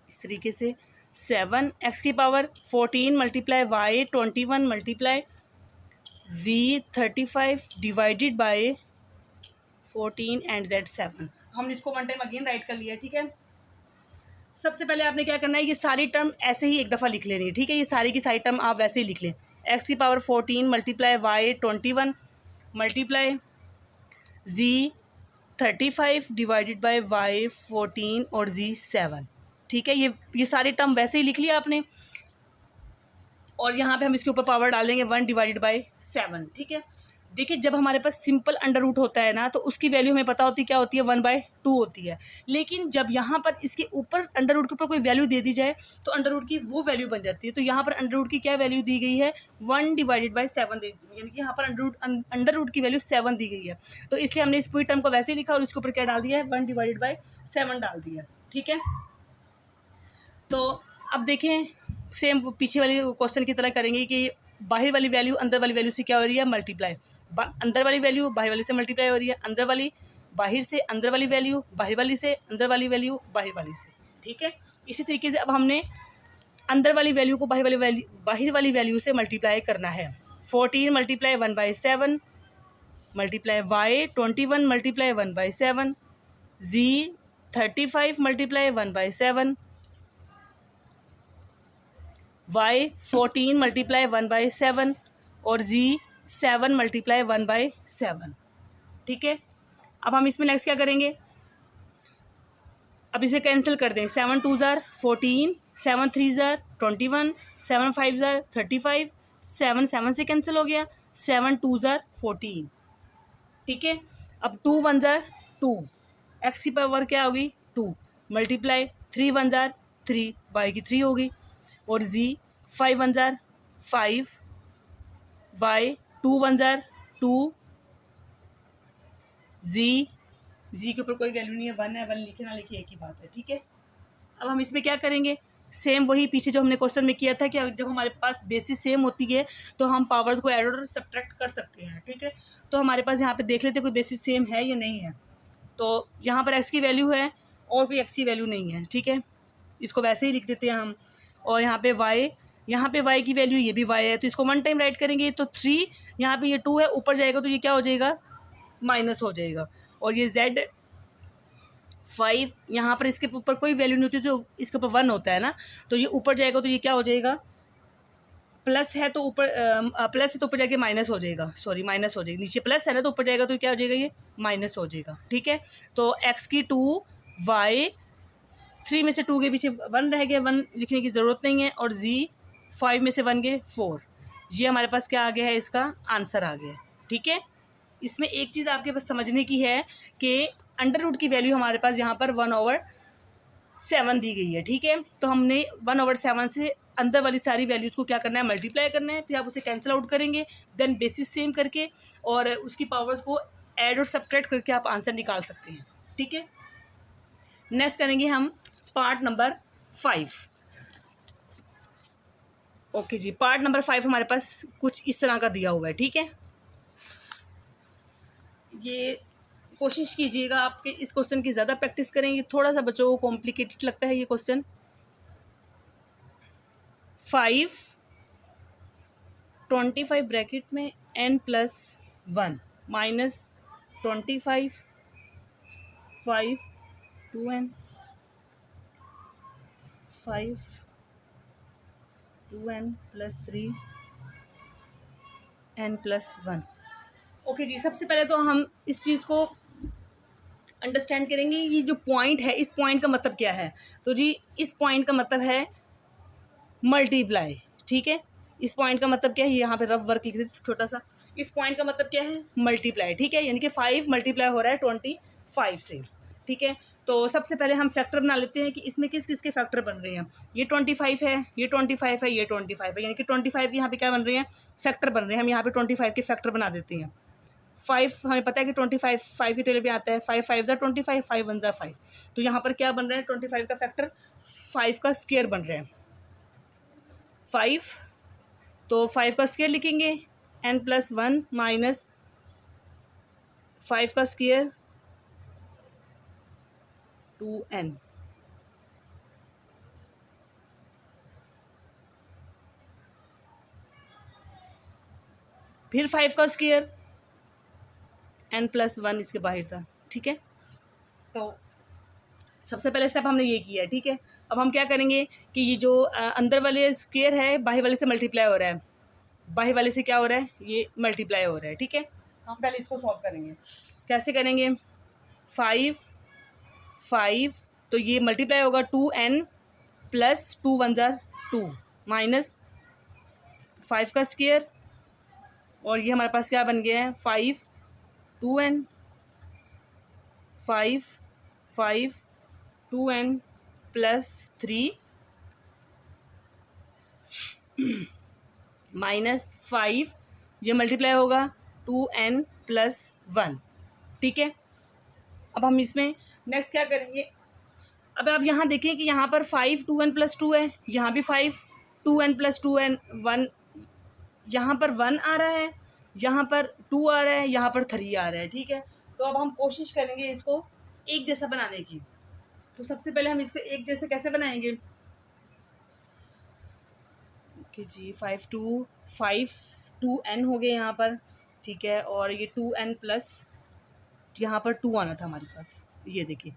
इस तरीके से। 7 x की power 14 multiply y 21 multiply z 35 divided by 14 and z 7। हमने इसको 1 टाइम अगेन राइट कर लिया है। ठीक है, सबसे पहले आपने क्या करना है? ये सारी टर्म ऐसे ही एक दफ़ा लिख लेनी है। ठीक है, ये सारी की सारी टर्म आप वैसे ही लिख लें। x की power 14 multiply y 21 multiply z 35 divided by y 14 और z 7। ठीक है, ये सारी टर्म वैसे ही लिख लिया आपने, और यहाँ पे हम इसके ऊपर पावर डाल देंगे 1 डिवाइडेड बाय 7। ठीक है, देखिए जब हमारे पास सिंपल अंडर रूट होता है ना तो उसकी वैल्यू हमें पता होती है क्या होती है 1/2 होती है। लेकिन जब यहाँ पर इसके ऊपर अंडर रूट के ऊपर कोई वैल्यू दे दी जाए तो अंडर रूट की वो वैल्यू बन जाती है। तो यहाँ पर अंडर रूट की क्या वैल्यू दी गई है 1/7 यानी कि यहाँ पर अंडर रूट की वैल्यू 7 दी गई है। तो इसलिए हमने इस पूरी टर्म को वैसे ही लिखा और इसके ऊपर क्या डाल दिया है 1/7 डाल दिया। ठीक है, तो अब देखें सेम पीछे वाले क्वेश्चन की तरह करेंगे कि बाहर वाली वैल्यू अंदर वाली वैल्यू से क्या हो रही है मल्टीप्लाई, अंदर वाली वैल्यू बाहर वाली से मल्टीप्लाई हो रही है, अंदर वाली बाहर से, अंदर वाली वैल्यू बाहर वाली से, अंदर वाली वैल्यू बाहर वाली से। ठीक है, इसी तरीके से अब हमने अंदर वाली वैल्यू को बाहर वाली वैल्यू से मल्टीप्लाई करना है। 14 multiply 1/7 multiply y 21 multiply 1/7 z 35 multiply 1/7 y 14 multiply 1/7 और z 7 मल्टीप्लाई 1/7। ठीक है, अब हम इसमें नेक्स्ट क्या करेंगे, अब इसे कैंसिल कर दें। 7 2 ज़ार 14, 7 3 ज़ार 21, 7 5 ज़ार 35, 7 7 से कैंसिल हो गया, 7 2 ज़ार 14। ठीक है, अब 2 1 ज़ार 2, एक्स की पावर क्या होगी 2 मल्टीप्लाई 3 1 ज़ार 3, वाई की 3 होगी और जी 5 1 ज़ार 5, वाई 2 1 ज़ार 2, जी के ऊपर कोई वैल्यू नहीं है, 1 है, 1 लिखे ना लिखे एक ही बात है। ठीक है, अब हम इसमें क्या करेंगे, सेम वही पीछे जो हमने क्वेश्चन में किया था कि जब हमारे पास बेसिस सेम होती है तो हम पावर्स को ऐड और सब्ट्रैक्ट कर सकते हैं। ठीक है, तो हमारे पास यहाँ पे देख लेते हैं कोई बेसिस सेम है या नहीं है। तो यहाँ पर एक्स की वैल्यू है और कोई एक्स की वैल्यू नहीं है। ठीक है, इसको वैसे ही लिख देते हैं हम। और यहाँ पे वाई, यहाँ पे वाई की वैल्यू, ये भी वाई है तो इसको 1 टाइम राइट करेंगे तो 3, यहाँ पे ये 2 है, ऊपर जाएगा तो ये क्या हो जाएगा माइनस हो जाएगा। और ये z 5, यहाँ पर इसके ऊपर कोई वैल्यू नहीं होती तो इसके ऊपर 1 होता है ना, तो ये ऊपर जाएगा तो ये क्या हो जाएगा प्लस है तो ऊपर प्लस है तो ऊपर जाके माइनस हो जाएगा, सॉरी माइनस हो जाएगी, नीचे प्लस है ना तो ऊपर जाएगा तो क्या हो जाएगा ये माइनस हो जाएगा। ठीक है, तो x की 2, y 3 में से 2 के पीछे 1 रह गया, 1 लिखने की ज़रूरत नहीं है, और z 5 में से 1 गए 4, ये हमारे पास क्या आ गया है, इसका आंसर आ गया। ठीक है, इसमें एक चीज़ आपके पास समझने की है कि अंडर रूट की वैल्यू हमारे पास यहाँ पर 1/7 दी गई है। ठीक है, तो हमने 1/7 से अंदर वाली सारी वैल्यूज़ को क्या करना है मल्टीप्लाई करना है, फिर आप उसे कैंसिल आउट करेंगे, देन बेसिस सेम करके और उसकी पावर्स को ऐड और सब्ट्रैक्ट करके आप आंसर निकाल सकते हैं। ठीक है, नेक्स्ट करेंगे हम पार्ट नंबर 5। ओके जी, पार्ट नंबर 5 हमारे पास कुछ इस तरह का दिया हुआ है। ठीक है, ये कोशिश कीजिएगा आपके इस क्वेश्चन की ज़्यादा प्रैक्टिस करेंगे, थोड़ा सा बच्चों को कॉम्प्लिकेटेड लगता है ये क्वेश्चन। 5 25 ब्रैकेट में n+1 minus 25 5 2n 5 2n + 3 n+1। Okay जी, सबसे पहले तो हम इस चीज़ को अंडरस्टैंड करेंगे, ये जो पॉइंट है इस पॉइंट का मतलब क्या है। तो जी इस पॉइंट का मतलब है मल्टीप्लाई। ठीक है, इस पॉइंट का मतलब क्या है, यहाँ पे रफ वर्क लिख देते छोटा सा, इस पॉइंट का मतलब क्या है मल्टीप्लाई। ठीक है, यानी कि 5 मल्टीप्लाई हो रहा है 25 से। ठीक है, तो सबसे पहले हम फैक्टर बना लेते हैं कि इसमें किस किस के फैक्टर बन रहे हैं। ये 25 है, ये 25 है, ये 25 है, यानी कि 25 यहाँ पे क्या बन रहे हैं फैक्टर बन रहे हैं। हम यहाँ पे 25 के फैक्टर बना देते हैं। 5 हमें पता है कि 25 5 के टेबल पे आता है, 5 5 ज़ा 25, 5 1 ज़ा 5, तो यहाँ पर क्या बन रहा है 25 का फैक्टर 5 का स्क्वायर बन रहा है 5, तो 5 का स्क्वायर लिखेंगे n+1 माइनस 5 का स्क्वायर 2n, फिर 5 का स्क्वायर n+1 इसके बाहर था। ठीक है, तो सबसे पहले स्टेप हमने ये किया है। ठीक है, अब हम क्या करेंगे कि ये जो अंदर वाले स्क्वायर है बाहर वाले से मल्टीप्लाई हो रहा है, बाहर वाले से क्या हो रहा है ये मल्टीप्लाई हो रहा है। ठीक है, हम पहले इसको सॉल्व करेंगे। कैसे करेंगे 5 5, तो ये मल्टीप्लाई होगा 2n + 2 1 ज़ा 2 माइनस 5 का स्क्वायर और ये हमारे पास क्या बन गया है 5 2n 5 5 2n प्लस 3 माइनस 5, ये मल्टीप्लाई होगा 2n प्लस 1। ठीक है, अब हम इसमें नेक्स्ट क्या करेंगे। अब आप यहाँ देखें कि यहाँ पर 5 2n प्लस 2 है, यहाँ भी 5 2n प्लस 2n 1, यहाँ पर 1 आ रहा है, यहाँ पर 2 आ रहा है, यहाँ पर 3 आ रहा है। ठीक है, तो अब हम कोशिश करेंगे इसको एक जैसा बनाने की। तो सबसे पहले हम इसको एक जैसे कैसे बनाएंगे कि जी 5 2n हो गए यहाँ पर। ठीक है, और ये 2n प्लस यहाँ पर 2 आना था हमारे पास, ये देखिए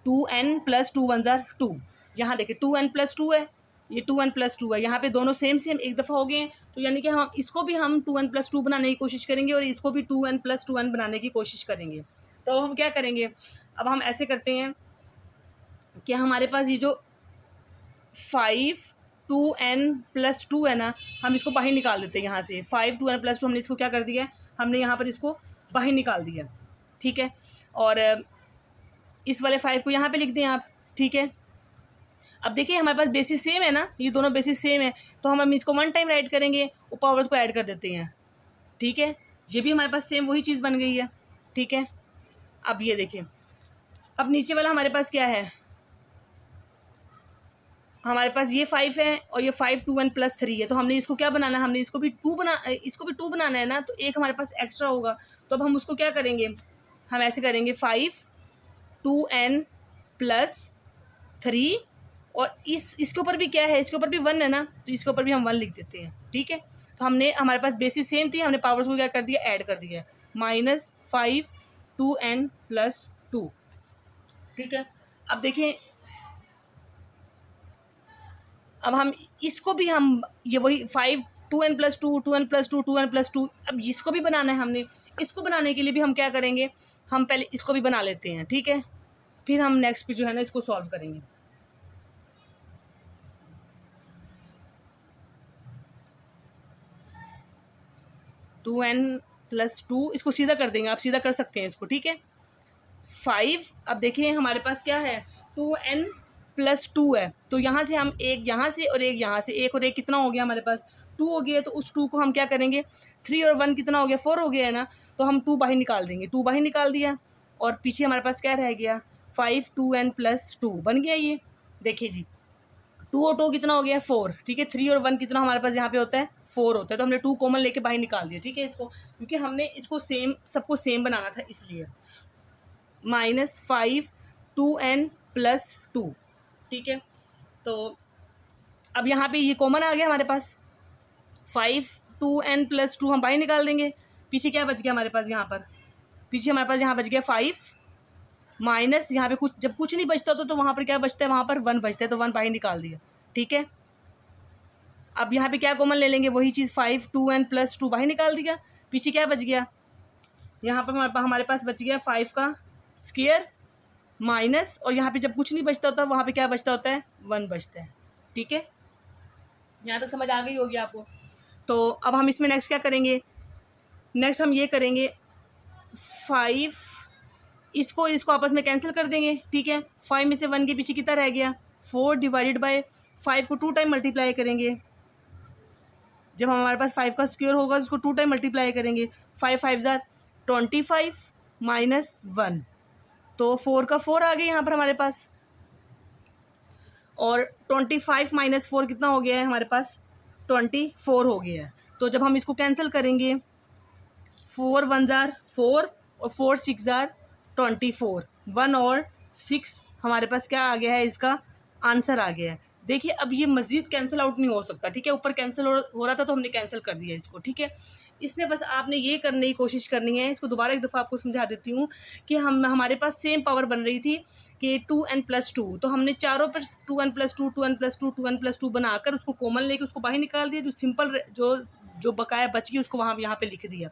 2n प्लस 2 1 जार 2, यहाँ देखिए 2n प्लस 2 है, ये 2n प्लस 2 है, यहाँ पे दोनों सेम एक दफ़ा हो गए हैं। तो यानी कि हम इसको भी हम 2n प्लस 2 बनाने की कोशिश करेंगे और इसको भी 2n प्लस 2n बनाने की कोशिश करेंगे। तो हम क्या करेंगे, अब हम ऐसे करते हैं कि हमारे पास ये जो 5 2n प्लस 2 है ना, हम इसको बाहर निकाल देते हैं यहाँ से। 5 2n प्लस 2 हमने इसको क्या कर दिया है, हमने यहाँ पर इसको बाहर निकाल दिया। ठीक है, और इस वाले 5 को यहाँ पे लिख दें आप। ठीक है, अब देखिए हमारे पास बेसिस सेम है ना, ये दोनों बेसिस सेम है, तो हम इसको 1 टाइम राइट करेंगे और पावर्स को ऐड कर देते हैं। ठीक है, ये भी हमारे पास सेम वही चीज़ बन गई है। ठीक है, अब ये देखिए, अब नीचे वाला हमारे पास क्या है, हमारे पास ये 5 है और ये 5 2n प्लस 3 है। तो हमने इसको क्या बनाना है, हमने इसको भी 2 बनाना है ना, तो एक हमारे पास एक्स्ट्रा होगा। तो अब हम उसको क्या करेंगे, हम ऐसे करेंगे 5 2n प्लस 3, और इसके ऊपर भी क्या है, इसके ऊपर भी 1 है ना, तो इसके ऊपर भी हम 1 लिख देते हैं। ठीक है, तो हमने हमारे पास बेसिस सेम थी, हमने पावर्स को क्या कर दिया, ऐड कर दिया, माइनस 5 2n प्लस 2। ठीक है, अब देखिए, अब हम इसको भी हम ये वही 5 2n plus 2 2n plus 2 2n plus 2, अब इसको भी बनाना है हमने। इसको बनाने के लिए भी हम क्या करेंगे, हम पहले इसको भी बना लेते हैं। ठीक है, फिर हम नेक्स्ट पे जो है ना इसको सॉल्व करेंगे। टू एन प्लस 2 इसको सीधा कर देंगे, आप सीधा कर सकते हैं इसको। ठीक है, 5, अब देखिए हमारे पास क्या है 2n प्लस 2 है, तो यहाँ से हम एक यहाँ से और एक यहाँ से, एक और एक कितना हो गया हमारे पास 2 हो गया। तो उस 2 को हम क्या करेंगे, 3 और 1 कितना हो गया 4 हो गया है ना, तो हम 2 बाहर निकाल देंगे, 2 बाहर निकाल दिया और पीछे हमारे पास क्या रह गया 5 2n प्लस 2 बन गया। ये देखिए जी 2 और 2 कितना हो गया 4। ठीक है, 3 और 1 कितना हमारे पास यहाँ पे होता है 4 होता है, तो हमने 2 कॉमन लेके बाहर निकाल दिया। ठीक है, इसको क्योंकि हमने इसको सेम सबको सेम बनाना था इसलिए, माइनस 5 2n प्लस 2। ठीक है, तो अब यहाँ पे ये कॉमन आ गया हमारे पास, 5 2n प्लस 2 हम बाहर निकाल देंगे। पीछे क्या बच गया हमारे पास, यहाँ पर पीछे हमारे पास यहाँ बच गया 5 माइनस, यहाँ पे कुछ जब कुछ नहीं बचता तो वहाँ पर क्या बचता है, वहाँ पर 1 बचता है, तो 1 बाहर निकाल दिया। ठीक है, अब यहाँ पे क्या कॉमन ले लेंगे, वही चीज़ 5 2n प्लस 2 बाहर निकाल दिया। पीछे क्या बच गया, यहाँ पर हमारे पास बच गया 5 का स्क्वायर माइनस, और यहाँ पे जब कुछ नहीं बचता होता वहाँ पे क्या बचता होता है 1 बचता है। ठीक है, यहाँ तक समझ आ गई होगी आपको। तो अब हम इसमें नेक्स्ट क्या करेंगे, नेक्स्ट हम ये करेंगे 5 इसको आपस में कैंसिल कर देंगे। ठीक है, 5 में से 1 के पीछे कितना रह गया 4 डिवाइडेड बाय 5 को 2 टाइम मल्टीप्लाई करेंगे। जब हमारे पास 5 का स्क्वायर होगा उसको 2 टाइम मल्टीप्लाई करेंगे, 5 5 जार 25 माइनस 1, तो 4 का 4 आ गया यहाँ पर हमारे पास, और 25 माइनस 4 कितना हो गया है हमारे पास 24 हो गया है। तो जब हम इसको कैंसिल करेंगे 4 1 जार 4 और 4 6 जार 24, 1 और 6 हमारे पास क्या आ गया है, इसका आंसर आ गया है। देखिए अब ये मज़ीद कैंसिल आउट नहीं हो सकता। ठीक है, ऊपर कैंसिल हो रहा था तो हमने कैंसिल कर दिया इसको। ठीक है, इसमें बस आपने ये करने की कोशिश करनी है, इसको दोबारा एक दफ़ा आपको समझा देती हूँ कि हमारे पास सेम पावर बन रही थी कि 2n प्लस 2, तो हमने चारों पर 2n plus 2 2n plus 2 2n plus 2 बनाकर उसको कॉमन लेके उसको बाहर निकाल दिया, जो सिंपल जो बकाया बच गई उसको वहाँ यहाँ पे लिख दिया।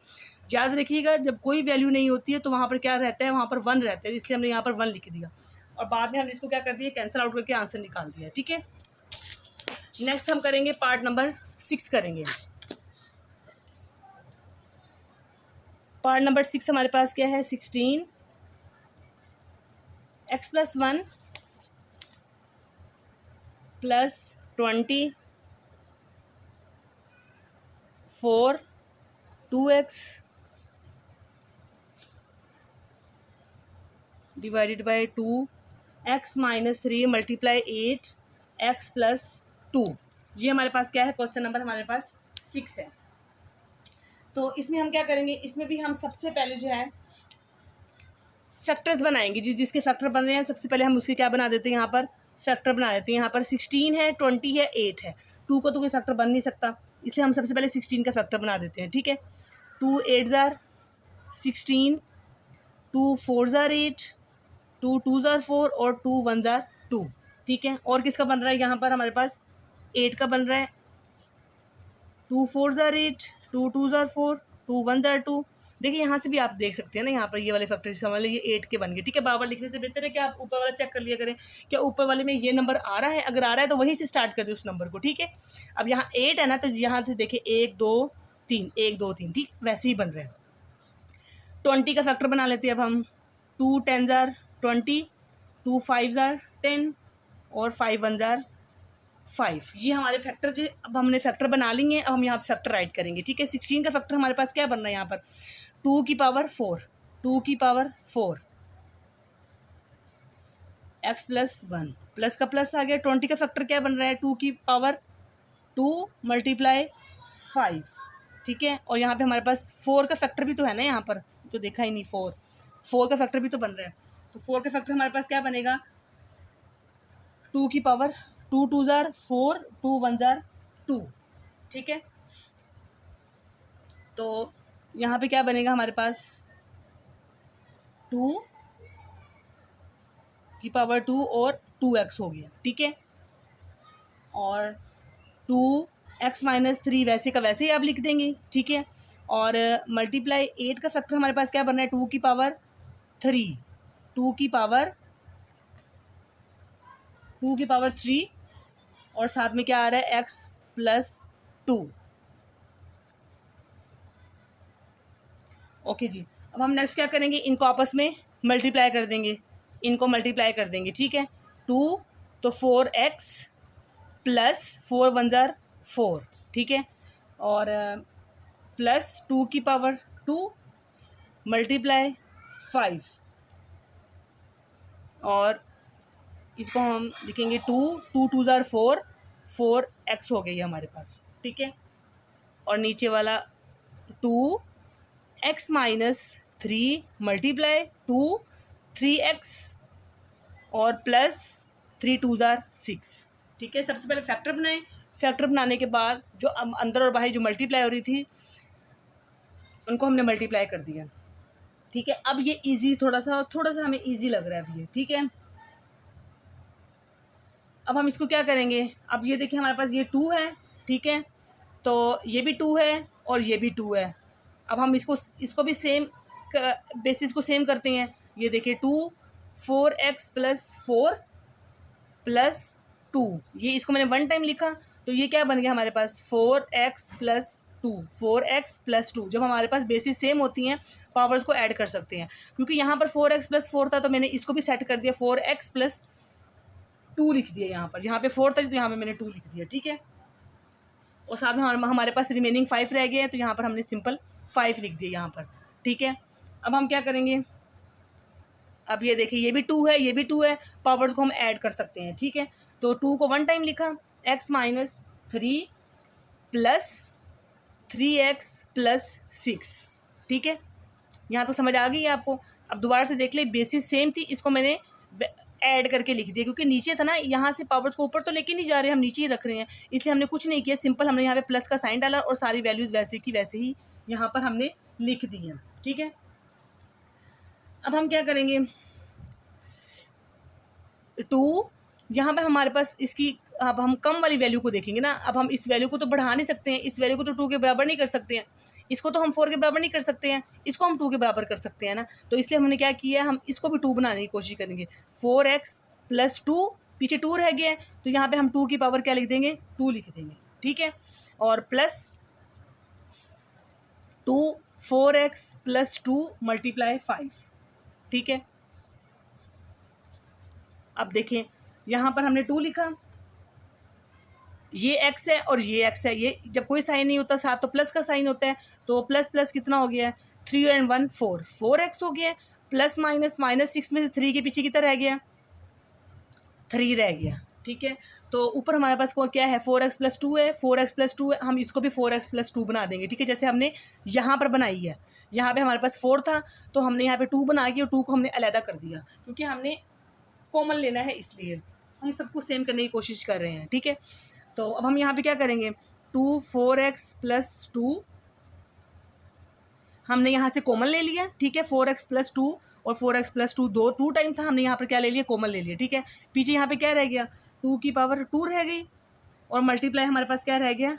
याद रखिएगा जब कोई वैल्यू नहीं होती है तो वहाँ पर क्या रहता है, वहाँ पर 1 रहता है, इसलिए हमने यहाँ पर 1 लिख दिया और बाद में हमने इसको क्या कर दिया कैंसिल आउट करके आंसर निकाल दिया। ठीक है, नेक्स्ट हम करेंगे पार्ट नंबर 6 करेंगे। पार्ट नंबर 6 हमारे पास क्या है, 16 x plus 1 plus 20 4 2x divided by 2 x minus 3 multiply 8 x plus 2। ये हमारे पास क्या है, क्वेश्चन नंबर हमारे पास 6 है। तो इसमें हम क्या करेंगे, इसमें भी हम सबसे पहले जो है फैक्टर्स बनाएंगे। जिसके फैक्टर बन रहे हैं सबसे पहले हम उसके क्या बना देते हैं, यहाँ पर फैक्टर बना देते हैं। यहाँ पर 16 है, 20 है, 8 है, 2 को तो कोई फैक्टर बन नहीं सकता, इसलिए हम सबसे पहले 16 का फैक्टर बना देते हैं। ठीक है, 2 8 जार 16, 2 4 जार 8, 2 2 जार 4 और 2 1 जार 2। ठीक है, और किसका बन रहा है, यहाँ पर हमारे पास 8 का बन रहा है, 2 4 जार 8, 2 2 जार 4, 2 1 जार 2। देखिए यहाँ से भी आप देख सकते हैं ना, यहाँ पर ये वाले फैक्टर समझ लीजिए ये 8 के बन गए। ठीक है, बार लिखने से बेहतर है कि आप ऊपर वाला चेक कर लिया करें, क्या ऊपर वाले में ये नंबर आ रहा है, अगर आ रहा है तो वहीं से स्टार्ट कर दे उस नंबर को। ठीक है, अब यहाँ 8 है ना, तो यहाँ से देखिए 1 2 3, 1 2 3, ठीक वैसे ही बन रहे हैं। 20 का फैक्टर बना लेते हैं अब हम, 2 10 जार 20, 2 5 जार 10 और 5 1 जार 5। ये हमारे फैक्टर जो अब हमने फैक्टर बना लिए हैं, अब हम यहाँ फैक्टर राइट करेंगे। ठीक है, 16 का फैक्टर हमारे पास क्या बन रहा है, यहाँ पर 2 की पावर 4, 2 की पावर 4 x प्लस 1, प्लस का प्लस आ गया। 20 का फैक्टर क्या बन रहा है, 2 की पावर 2 मल्टीप्लाई 5। ठीक है, और यहाँ पे हमारे पास 4 का फैक्टर भी तो है ना, यहाँ पर तो देखा ही नहीं, 4 का फैक्टर भी तो बन रहा है। तो 4 का फैक्टर हमारे पास क्या बनेगा, 2 की पावर 2 2 जार 4, 2 1 जार 2। ठीक है, तो यहाँ पे क्या बनेगा हमारे पास, 2 की पावर 2 और 2x हो गया। ठीक है, और 2x माइनस 3 वैसे का वैसे ही आप लिख देंगे। ठीक है, और मल्टीप्लाई 8 का फैक्टर हमारे पास क्या बन रहा है, 2 की पावर 3, 2 की पावर 3 और साथ में क्या आ रहा है, x प्लस 2। ओके जी, अब हम नेक्स्ट क्या करेंगे, इनको आपस में मल्टीप्लाई कर देंगे, इनको मल्टीप्लाई कर देंगे। ठीक है, 2 तो 4x प्लस 4 1 जार 4। ठीक है, और प्लस 2 की पावर 2 मल्टीप्लाई 5, और इसको हम लिखेंगे 2 2 2 जार 4, 4x हो गई हमारे पास। ठीक है, और नीचे वाला 2x माइनस 3 मल्टीप्लाई 2 3x और प्लस 3 2 जार 6। ठीक है, सबसे पहले फैक्टर बनाएं, फैक्टर बनाने के बाद जो अंदर और बाहर जो मल्टीप्लाई हो रही थी उनको हमने मल्टीप्लाई कर दिया। ठीक है, अब ये इजी थोड़ा सा हमें इजी लग रहा है अभी ये। ठीक है, अब हम इसको क्या करेंगे, अब ये देखिए हमारे पास ये 2 है। ठीक है, तो ये भी 2 है और ये भी 2 है। अब हम इसको भी सेम बेसिस को सेम करते हैं। ये देखिए 2 4x प्लस 4 प्लस 2, ये इसको मैंने 1 टाइम लिखा, तो ये क्या बन गया हमारे पास, 4x प्लस 2, 4x प्लस 2। जब हमारे पास बेसिस सेम होती हैं पावर्स को ऐड कर सकते हैं, क्योंकि यहाँ पर 4x प्लस 4 था तो मैंने इसको भी सेट कर दिया, 4x प्लस 2 लिख दिया। यहाँ पे 4 था तो यहाँ पे मैंने 2 लिख दिया। ठीक है, और साथ में हमारे पास रिमेनिंग 5 रह गए हैं, तो यहाँ पर हमने सिंपल 5 लिख दिया यहाँ पर। ठीक है, अब हम क्या करेंगे, अब ये देखिए ये भी 2 है, ये भी 2 है, पावर्स को हम ऐड कर सकते हैं। ठीक है, तो 2 को 1 टाइम लिखा, x minus 3 plus 3x plus 6। ठीक है, यहाँ तो समझ आ गई है आपको। अब दोबारा से देख ले, बेसिस सेम थी, इसको मैंने ऐड करके लिख दिया, क्योंकि नीचे था ना, यहाँ से पावर्स को ऊपर तो लेके नहीं जा रहे, हम नीचे ही रख रहे हैं, इसलिए हमने कुछ नहीं किया, सिंपल हमने यहाँ पे प्लस का साइन डाला और सारी वैल्यूज़ वैसे की वैसे ही यहाँ पर हमने लिख दी हैं। ठीक है, अब हम क्या करेंगे, 2 यहाँ पे हमारे पास इसकी, अब हम कम वाली वैल्यू को देखेंगे ना। अब हम इस वैल्यू को तो बढ़ा नहीं सकते हैं, इस वैल्यू को तो 2 के बराबर नहीं कर सकते हैं, इसको तो हम 4 के बराबर नहीं कर सकते हैं, इसको हम 2 के बराबर कर सकते हैं ना। तो इसलिए हमने क्या किया, हम इसको भी 2 बनाने की कोशिश करेंगे। 4x प्लस 2, पीछे 2 रह गया है, तो यहाँ पे हम 2 की पावर क्या लिख देंगे, 2 लिख देंगे। ठीक है, और प्लस 2 4x+2 मल्टीप्लाई 5, ठीक है। अब देखें यहाँ पर हमने 2 लिखा, ये x है और ये x है, ये जब कोई साइन नहीं होता साथ तो प्लस का साइन होता है, तो प्लस प्लस कितना हो गया है 3 और 1 4, 4x हो गया, प्लस माइनस -6 में से 3 के पीछे कितना रह गया 3 रह गया, ठीक है। तो ऊपर हमारे पास क्या है 4x+2 है, 4x+2 है, हम इसको भी 4x+2 बना देंगे, ठीक है। जैसे हमने यहाँ पर बनाई है, यहाँ पे हमारे पास 4 था तो हमने यहाँ पे 2 बना के और 2 को हमने अलहदा कर दिया क्योंकि हमने कॉमन लेना है, इसलिए हम सबको सेम करने की कोशिश कर रहे हैं, ठीक है। तो अब हम यहाँ पे क्या करेंगे 4x+2 हमने यहाँ से कॉमन ले लिया, ठीक है। 4x+2 और 4x+2 2 टाइम था, हमने यहाँ पर क्या ले लिया कॉमन ले लिया, ठीक है। पीछे यहाँ पे क्या रह गया 2 की पावर 2 रह गई और मल्टीप्लाई हमारे पास क्या रह गया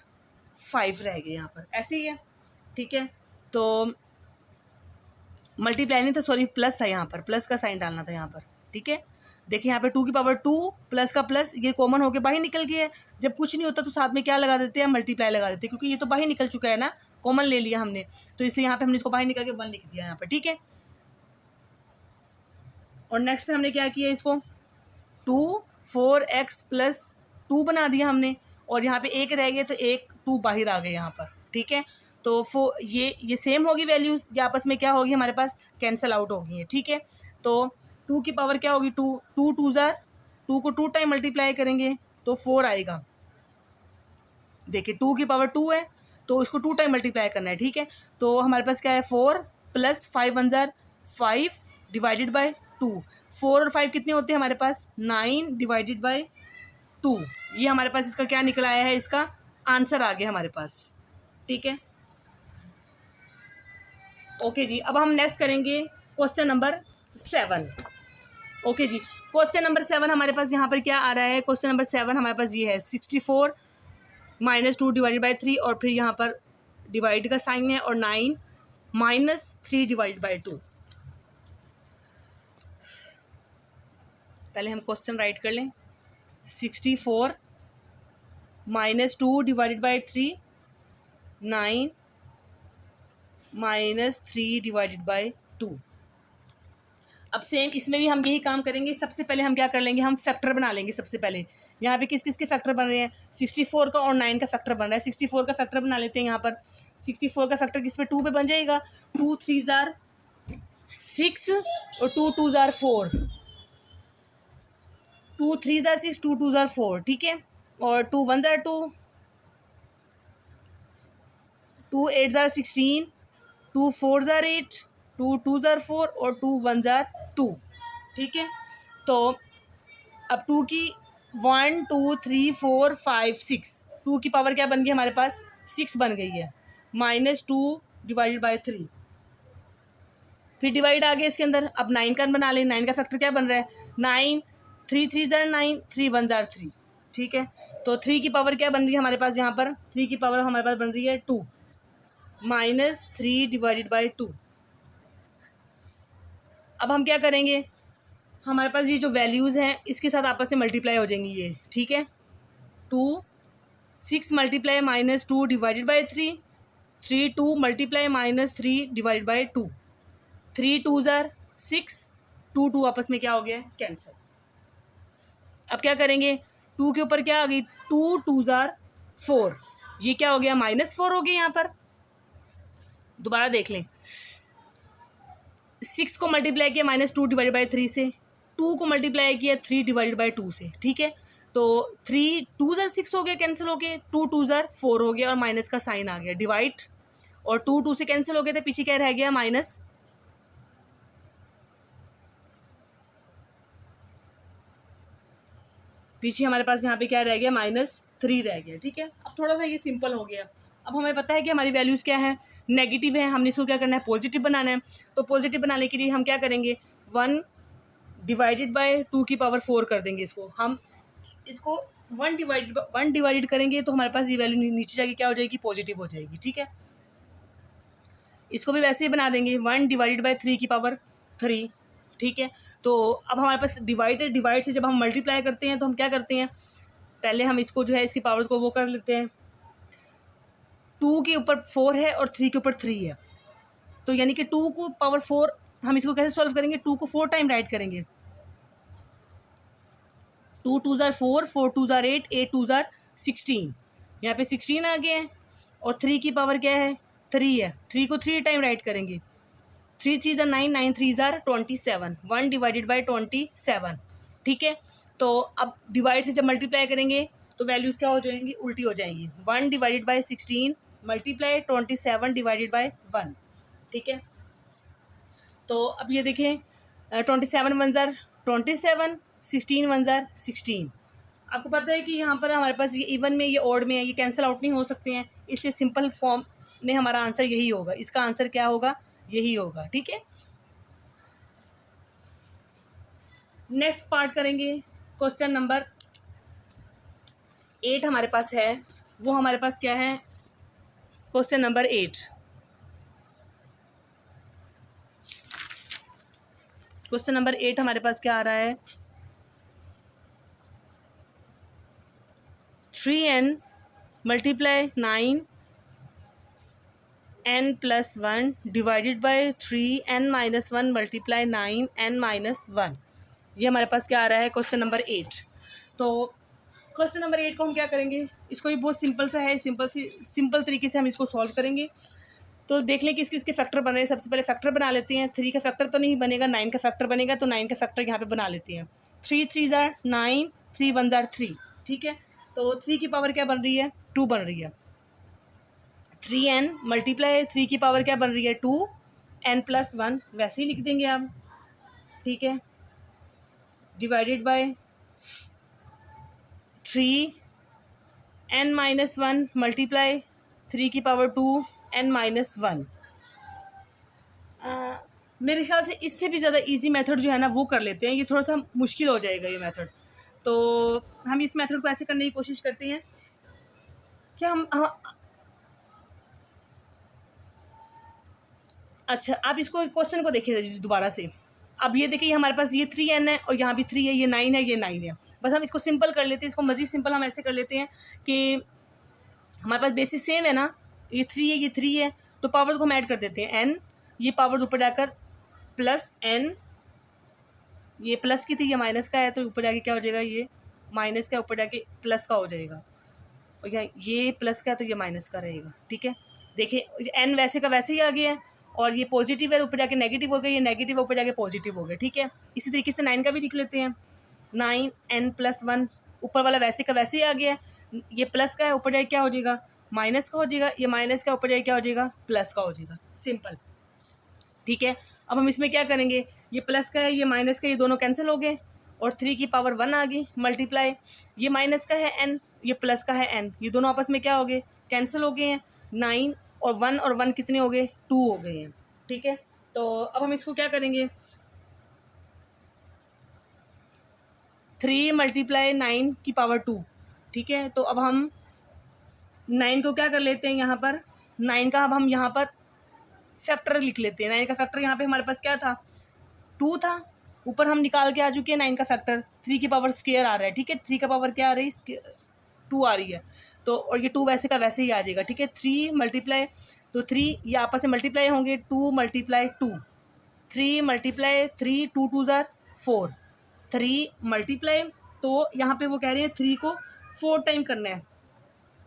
5 रह गया यहाँ पर, ऐसे ही है, ठीक है। तो मल्टीप्लाई नहीं था, सॉरी प्लस था, यहाँ पर प्लस का साइन डालना था यहाँ पर, ठीक है। देखिए यहाँ पे 2 की पावर 2 प्लस का प्लस ये कॉमन होके बाहर निकल गया है। जब कुछ नहीं होता तो साथ में क्या लगा देते हैं मल्टीप्लाई लगा देते हैं, क्योंकि ये तो बाहर निकल चुका है ना, कॉमन ले लिया हमने, तो इसलिए यहाँ पे हमने इसको बाहर निकल के 1 लिख दिया यहाँ पर, ठीक है। और नेक्स्ट में हमने क्या किया इसको 4x+2 बना दिया हमने, और यहाँ पे 1 रह गया तो 1 2 बाहर आ गए यहाँ पर, ठीक है। तो ये सेम होगी वैल्यूज, ये आपस में क्या होगी हमारे पास कैंसिल आउट होगी, ठीक है। तो 2 की पावर क्या होगी 2 2 2 को 2 टाइम मल्टीप्लाई करेंगे तो 4 आएगा। देखिए 2 की पावर 2 है तो उसको 2 टाइम मल्टीप्लाई करना है, ठीक है। तो हमारे पास क्या है 4 + 5 1 जार 5 डिवाइडेड बाय 2, 4 और 5 कितने होते हैं हमारे पास 9 डिवाइडेड बाय 2, ये हमारे पास इसका क्या निकल आया है, इसका आंसर आ गया हमारे पास, ठीक है। ओके जी, अब हम नेक्स्ट करेंगे क्वेश्चन नंबर 7। ओके जी, क्वेश्चन नंबर 7 हमारे पास यहाँ पर क्या आ रहा है, क्वेश्चन नंबर 7 हमारे पास ये है 64 - 2 डिवाइडेड बाय 3 और फिर यहाँ पर डिवाइड का साइन है और 9 - 3 डिवाइडेड बाय 2। पहले हम क्वेश्चन राइट कर लें 64 - 2 डिवाइडेड बाय 3 9 - 3 डिवाइडेड बाय 2। अब सेम इसमें भी हम यही काम करेंगे। सबसे पहले हम क्या कर लेंगे, हम फैक्टर बना लेंगे। सबसे पहले यहाँ पे किस किस के फैक्टर बन रहे हैं 64 का और 9 का फैक्टर बन रहा है। 64 का फैक्टर बना लेते हैं। यहाँ पर 64 का फैक्टर किस पे 2 पे बन जाएगा, 2 3 जार 6 और 2 2 जार 4, 2 3 जार 6 2 2 जार 4, ठीक है। और 2 1 जार 2, 2 8 जार 16, 2 4 जार 8, 2 2 जार 4 और 2 1 जार 2, ठीक है। तो अब 2 की 1 2 3 4 5 6, 2 की पावर क्या बन गई हमारे पास 6 बन गई है, -2 डिवाइडेड बाय 3, फिर डिवाइड आ गया इसके अंदर। अब 9 का बना लें। 9 का फैक्टर क्या बन रहा है 9, 3 3 जार 9, 3 1 जार 3, ठीक है। तो 3 की पावर क्या बन रही है हमारे पास, यहाँ पर 3 की पावर हमारे पास बन रही है 2, -3 डिवाइडेड बाय 2। अब हम क्या करेंगे, हमारे पास ये जो वैल्यूज़ हैं इसके साथ आपस में मल्टीप्लाई हो जाएंगी ये, ठीक है। 2 6 multiply -2 divided by 3, 3 2 multiply -3 divided by 2, 3 2 jar 6, 2 2 आपस में क्या हो गया कैंसिल। अब क्या करेंगे 2 के ऊपर क्या आ गई 2 2 जार 4, ये क्या हो गया -4 हो गया। यहाँ पर दोबारा देख लें, 6 को मल्टीप्लाई किया -2 डिवाइडेड बाय 3 से, 2 को मल्टीप्लाई किया 3 डिवाइडेड बाय 2 से, ठीक है। तो 3 2 जार 6 हो गया कैंसिल हो गया, 2 2 जार 4 हो गया और माइनस का साइन आ गया, डिवाइड, और 2 2 से कैंसिल हो गया तो पीछे क्या रह गया माइनस, पीछे हमारे पास यहाँ पे क्या रह गया -3 रह गया, ठीक है। अब थोड़ा सा ये सिंपल हो गया। अब हमें पता है कि हमारी वैल्यूज़ क्या है नेगेटिव है, हमने इसको क्या करना है पॉजिटिव बनाना है। तो पॉजिटिव बनाने के लिए हम क्या करेंगे 1 डिवाइडेड बाय 2 की पावर 4 कर देंगे इसको। हम इसको 1 डिवाइडेड करेंगे तो हमारे पास ये वैल्यू नीचे जाके क्या हो जाएगी पॉजिटिव हो जाएगी, ठीक है। इसको भी वैसे ही बना देंगे 1 डिवाइडेड बाय 3 की पावर 3, ठीक है। तो अब हमारे पास डिवाइड से जब हम मल्टीप्लाई करते हैं तो हम क्या करते हैं, पहले हम इसको जो है इसकी पावर्स को वो कर लेते हैं। 2 के ऊपर 4 है और 3 के ऊपर 3 है, तो यानी कि 2 को पावर 4 हम इसको कैसे सॉल्व करेंगे, 2 को 4 टाइम राइट करेंगे, 2 2 ज़ार 4, 4 2 ज़ार 8, 8 2 ज़ार 16, यहाँ पे 16 आ गया है और 3 की पावर क्या है 3 है, 3 को 3 टाइम राइट करेंगे, 3 3 ज़ार 9, 9 3 ज़ार 27, 1 डिवाइडेड बाई 27, ठीक है। तो अब डिवाइड से जब मल्टीप्लाई करेंगे तो वैल्यूज़ क्या हो जाएंगी, उल्टी हो जाएंगी, 1 divided by 16 multiply 27 divided by 1, ठीक है। तो अब ये देखें 27 1 ज़ार 27, 16 1 ज़ार 16, आपको पता है कि यहाँ पर हमारे पास ये इवन में, ये ऑड में है, ये कैंसिल आउट नहीं हो सकते हैं, इसलिए सिंपल फॉर्म में हमारा आंसर यही होगा, इसका आंसर क्या होगा, यही होगा, ठीक है। नेक्स्ट पार्ट करेंगे, क्वेश्चन नंबर 8 हमारे पास है, वो हमारे पास क्या है, क्वेश्चन नंबर 8, क्वेश्चन नंबर 8 हमारे पास क्या आ रहा है, 3n multiply 9 n plus 1 divided by 3n minus 1 multiply 9n minus 1, ये हमारे पास क्या आ रहा है, क्वेश्चन नंबर 8। तो क्वेश्चन नंबर 8 को हम क्या करेंगे, इसको भी बहुत सिंपल सा है, सिंपल तरीके से हम इसको सॉल्व करेंगे। तो देख लें किस किस के फैक्टर बन रहे हैं, सबसे पहले फैक्टर बना लेते हैं, 3 का फैक्टर तो नहीं बनेगा, 9 का फैक्टर बनेगा, तो 9 का फैक्टर यहाँ पे बना लेते हैं, 3 3 ज़ार 9, 3 1 ज़ार 3, ठीक है। तो 3 की पावर क्या बन रही है, 2 बन रही है, 3n मल्टीप्लाई 3 की पावर क्या बन रही है 2, n प्लस 1 वैसे ही लिख देंगे आप, ठीक है, divided by 3n minus 1 multiply 3 की पावर 2 n माइनस 1। मेरे ख्याल से इससे भी ज़्यादा इजी मेथड जो है ना वो कर लेते हैं, ये थोड़ा सा मुश्किल हो जाएगा ये मेथड, तो हम इस मेथड को ऐसे करने की कोशिश करते हैं कि हम अच्छा आप इसको क्वेश्चन को देखिए दोबारा से, अब ये देखिए हमारे पास ये 3n है और यहाँ भी 3 है, ये 9 है, ये 9 है, बस हम इसको सिंपल कर लेते हैं, इसको मज़ीद सिंपल हम ऐसे कर लेते हैं कि हमारे पास बेसिस सेम है ना, ये 3 है, ये 3 है, तो पावर्स को हम ऐड कर देते हैं, n ये पावर्स ऊपर जाकर प्लस n, ये प्लस की थी, ये माइनस का है, तो ऊपर जाके क्या हो जाएगा, ये माइनस का ऊपर जाके प्लस का हो जाएगा, और यहाँ ये प्लस का है तो ये माइनस का रहेगा, ठीक है। देखिए n वैसे का वैसे ही आ गया है, और ये पॉजिटिव है ऊपर जाके नेगेटिव हो गया, ये नेगेटिव ऊपर जाके पॉजिटिव हो गया, ठीक है। इसी तरीके से 9 का भी लिख लेते हैं, 9n प्लस 1 ऊपर वाला वैसे का वैसे ही आ गया है, ये प्लस का है ऊपर जाके क्या हो जाएगा, माइनस का हो जाएगा, ये माइनस का ऊपर जाके क्या हो जाएगा, प्लस का हो जाएगा, सिंपल, ठीक है। अब हम इसमें क्या करेंगे, ये प्लस का है, ये माइनस का, ये दोनों कैंसिल हो गए और 3 की पावर 1 आ गई, मल्टीप्लाई ये माइनस का है n, ये प्लस का है n, ये दोनों आपस में क्या हो गए, कैंसिल हो गए हैं, 9 और 1 कितने हो गए, 2 हो गए हैं, ठीक है। तो अब हम इसको क्या करेंगे, 3 मल्टीप्लाई 9 की पावर 2, ठीक है। तो अब हम 9 को क्या कर लेते हैं, यहाँ पर 9 का अब हम यहाँ पर फैक्टर लिख लेते हैं, 9 का फैक्टर यहाँ पे हमारे पास क्या था, 2 था, ऊपर हम निकाल के आ चुके हैं 9 का फैक्टर, 3 की पावर स्क्वायर आ रहा है, ठीक है, 3 का पावर क्या आ रही है, 2 आ रही है, तो और ये 2 वैसे का वैसे ही आ जाएगा, ठीक है। 3 मल्टीप्लाई, तो 3 ये आपस में मल्टीप्लाई होंगे, 2 मल्टीप्लाई 2, 3 मल्टीप्लाई 3, 2 2 ज़ार 4, 3 मल्टीप्लाई, तो यहाँ पे वो कह रहे हैं 3 को 4 टाइम करना है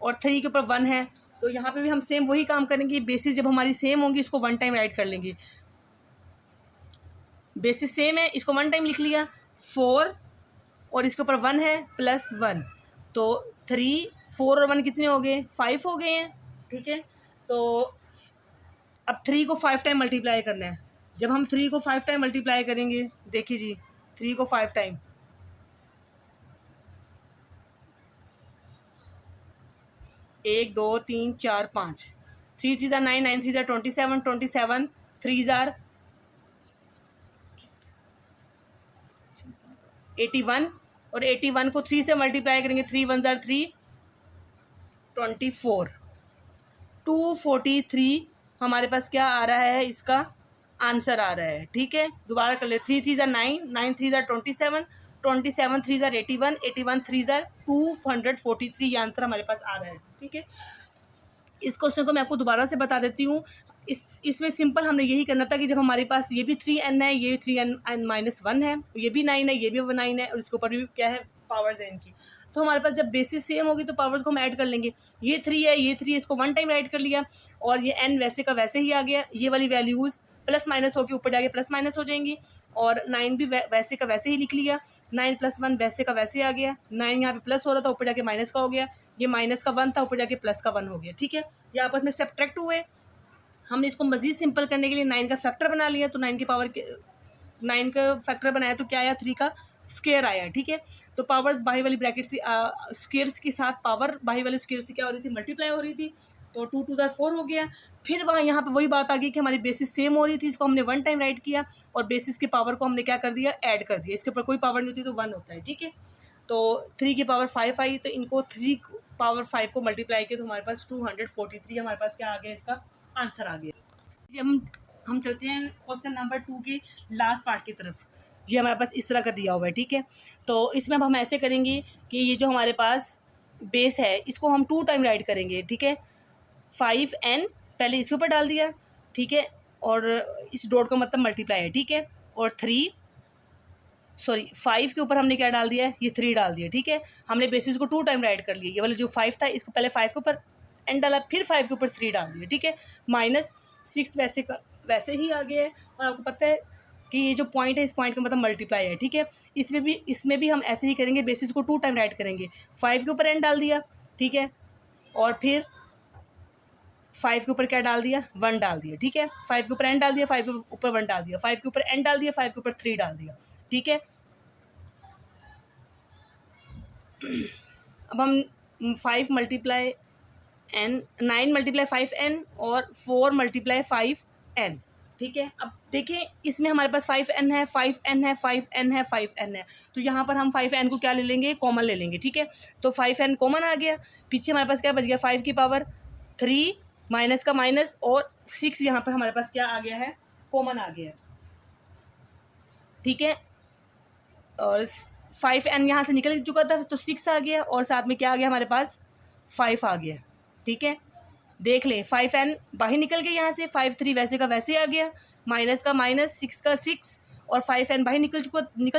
और 3 के ऊपर 1 है, तो यहाँ पे भी हम सेम वही काम करेंगे, बेसिस जब हमारी सेम होंगी इसको 1 टाइम राइट कर लेंगे, बेसिस सेम है, इसको 1 टाइम लिख लिया, 4 और इसके ऊपर 1 है प्लस 1, तो 3 4 और 1 कितने हो गए, 5 हो गए हैं, ठीक है। तो अब 3 को 5 टाइम मल्टीप्लाई करना है, जब हम 3 को 5 टाइम मल्टीप्लाई करेंगे, देखिए जी 3 को 5 टाइम, 1 2 3 4 5, 3 3 ज़ार 9, 9 3 ज़ार 27, 27 3 ज़ार 81, और 81 को 3 से मल्टीप्लाई करेंगे, 3 1 ज़ार 3, 24, 243 हमारे पास क्या आ रहा है, इसका आंसर आ रहा है, ठीक है। दोबारा कर ले, 3 3 ज़ार 9, 9 3 ज़ार 27, 27 3 ज़ार 81, 81 3 ज़ार 243, ये आंसर हमारे पास आ रहा है, ठीक है। इस क्वेश्चन को मैं आपको दोबारा से बता देती हूँ, इसमें सिंपल हमने यही करना था कि जब हमारे पास ये भी 3n है, ये भी 3n-1 है, ये भी 9 है, ये भी 9 है, और इसके ऊपर भी क्या है, पावर्स है इनकी। तो हमारे पास जब बेसिस सेम होगी तो पावर्स को हम ऐड कर लेंगे। ये 3 है, ये 3 है, इसको 1 टाइम ऐड कर लिया, और ये n वैसे का वैसे ही आ गया। ये वाली वैल्यूज़ प्लस माइनस होकर ऊपर जाके प्लस माइनस हो जाएंगी, और 9 भी वैसे का वैसे ही लिख लिया। 9 + 1 वैसे का वैसे आ गया। 9 यहाँ पे प्लस हो रहा था, ऊपर जाके माइनस का हो गया। ये माइनस का 1 था, ऊपर जाके प्लस का 1 हो गया। ठीक है, ये आपस में सब्ट्रैक्ट हुए। हमने इसको मज़ीद सिंपल करने के लिए 9 का फैक्टर बना लिया, तो 9 की पावर के 9 का फैक्टर बनाया तो क्या आया, 3 का स्क्वायर आया। ठीक है, तो पावर्स बाही वाली ब्रैकेट से स्क्वायर्स के साथ पावर बाही वाले स्क्वायर से क्या हो रही थी, मल्टीप्लाई हो रही थी। तो 2 × 2 = 4 हो गया। फिर वहाँ यहाँ पे वही बात आ गई कि हमारी बेसिस सेम हो रही थी, इसको हमने 1 टाइम राइट किया, और बेसिस की पावर को हमने क्या कर दिया, ऐड कर दिया। इसके ऊपर कोई पावर नहीं होती तो 1 होता है। ठीक है, तो 3 की पावर 5 आई, तो इनको 3 पावर 5 को मल्टीप्लाई किया तो हमारे पास 243 हमारे पास क्या आ गया, इसका आंसर आ गया। जी हम चलते हैं क्वेश्चन नंबर 2 के लास्ट पार्ट की तरफ। जी हमारे पास इस तरह का दिया हुआ है। ठीक है, तो इसमें अब हम ऐसे करेंगे कि ये जो हमारे पास बेस है इसको हम 2 टाइम राइट करेंगे। ठीक है, 5n पहले इसके ऊपर डाल दिया। ठीक है, और इस डॉट का मतलब मल्टीप्लाई है। ठीक है, और 5 के ऊपर हमने क्या डाल दिया है, ये 3 डाल दिया। ठीक है, हमने बेसिस को 2 टाइम राइट कर लिया। ये वाला जो 5 था इसको पहले 5 के ऊपर n डाला, फिर 5 के ऊपर 3 डाल दिया। ठीक है, -6 वैसे का वैसे ही आ गया है। और आपको पता है कि ये जो पॉइंट है, इस पॉइंट का मतलब मल्टीप्लाई है। ठीक है, इसमें भी हम ऐसे ही करेंगे, बेसिस को 2 टाइम राइट करेंगे। 5 के ऊपर n डाल दिया। ठीक है, और फिर 5 के ऊपर क्या डाल दिया, 1 डाल दिया। ठीक है, 5 के ऊपर n डाल दिया, 5 के ऊपर 1 डाल दिया, 5 के ऊपर n डाल दिया, 5 के ऊपर 3 डाल दिया। ठीक है, अब हम 5 × n 9 × 5n और 4 × 5n। ठीक है, अब देखें इसमें हमारे पास 5n है, 5n है, 5n है, 5n है, तो यहाँ पर हम 5n को क्या ले लेंगे, कॉमन ले लेंगे। ठीक है, तो 5n कॉमन आ गया। पीछे हमारे पास क्या बच गया, 5 की पावर 3 माइनस का माइनस, और 6 यहाँ पर हमारे पास क्या आ गया है, कॉमन आ गया। ठीक है, और 5n यहाँ से निकल चुका था तो 6 आ गया, और साथ में क्या आ गया हमारे पास, 5 आ गया। ठीक है, देख लें 5n बाहर निकल गया यहाँ से, 5 3 वैसे का वैसे आ गया, माइनस का माइनस, 6 का 6, और 5n बाहर निकल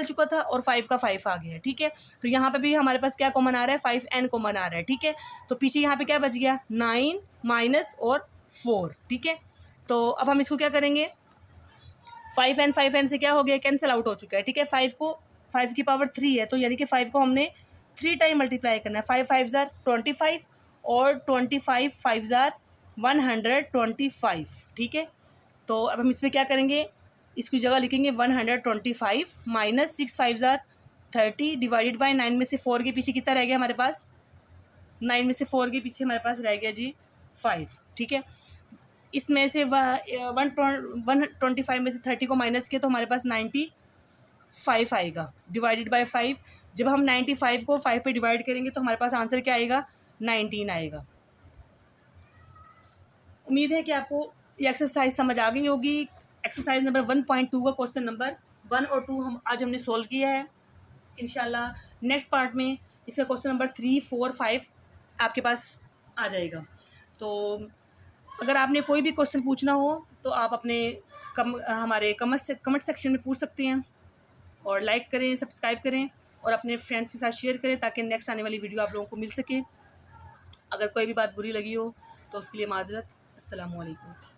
चुका था, और 5 का 5 आ गया। ठीक है, तो यहाँ पे भी हमारे पास क्या कॉमन आ रहा है, 5n कॉमन आ रहा है। ठीक है, तो पीछे यहाँ पे क्या बच गया, 9 माइनस और 4। ठीक है, तो अब हम इसको क्या करेंगे, 5n से क्या हो गया, कैंसिल आउट हो चुका है। ठीक है, 5 की पावर 3 है, तो यानी कि 5 को हमने 3 टाइम मल्टीप्लाई करना है। 5 5 ज़ार 25, और 25 5 ज़ार 125। ठीक है, तो अब हम इसमें क्या करेंगे, इसकी जगह लिखेंगे 125 माइनस 6 5 ज़ार 30 डिवाइडेड बाई 9 में से 4 के पीछे कितना रह गया हमारे पास, 9 में से 4 के पीछे हमारे पास रह गया जी 5। ठीक है, इसमें से 125 में से 30 को माइनस किया तो हमारे पास 95 आएगा, डिवाइडेड बाय 5। जब हम 95 को 5 पे डिवाइड करेंगे तो हमारे पास आंसर क्या आएगा, 19 आएगा। उम्मीद है कि आपको ये एक्सरसाइज समझ आ गई होगी। एक्सरसाइज नंबर 1.2 का क्वेश्चन नंबर 1 और 2 हमने सोल्व किया है। इंशाल्लाह नेक्स्ट पार्ट में इसका क्वेश्चन नंबर 3 4 5 आपके पास आ जाएगा। तो अगर आपने कोई भी क्वेश्चन पूछना हो तो आप अपने हमारे कमेंट सेक्शन में पूछ सकते हैं, और लाइक करें, सब्सक्राइब करें, और अपने फ्रेंड्स के साथ शेयर करें ताकि नेक्स्ट आने वाली वीडियो आप लोगों को मिल सके। अगर कोई भी बात बुरी लगी हो तो उसके लिए माजरत। अस्सलामु अलैकुम।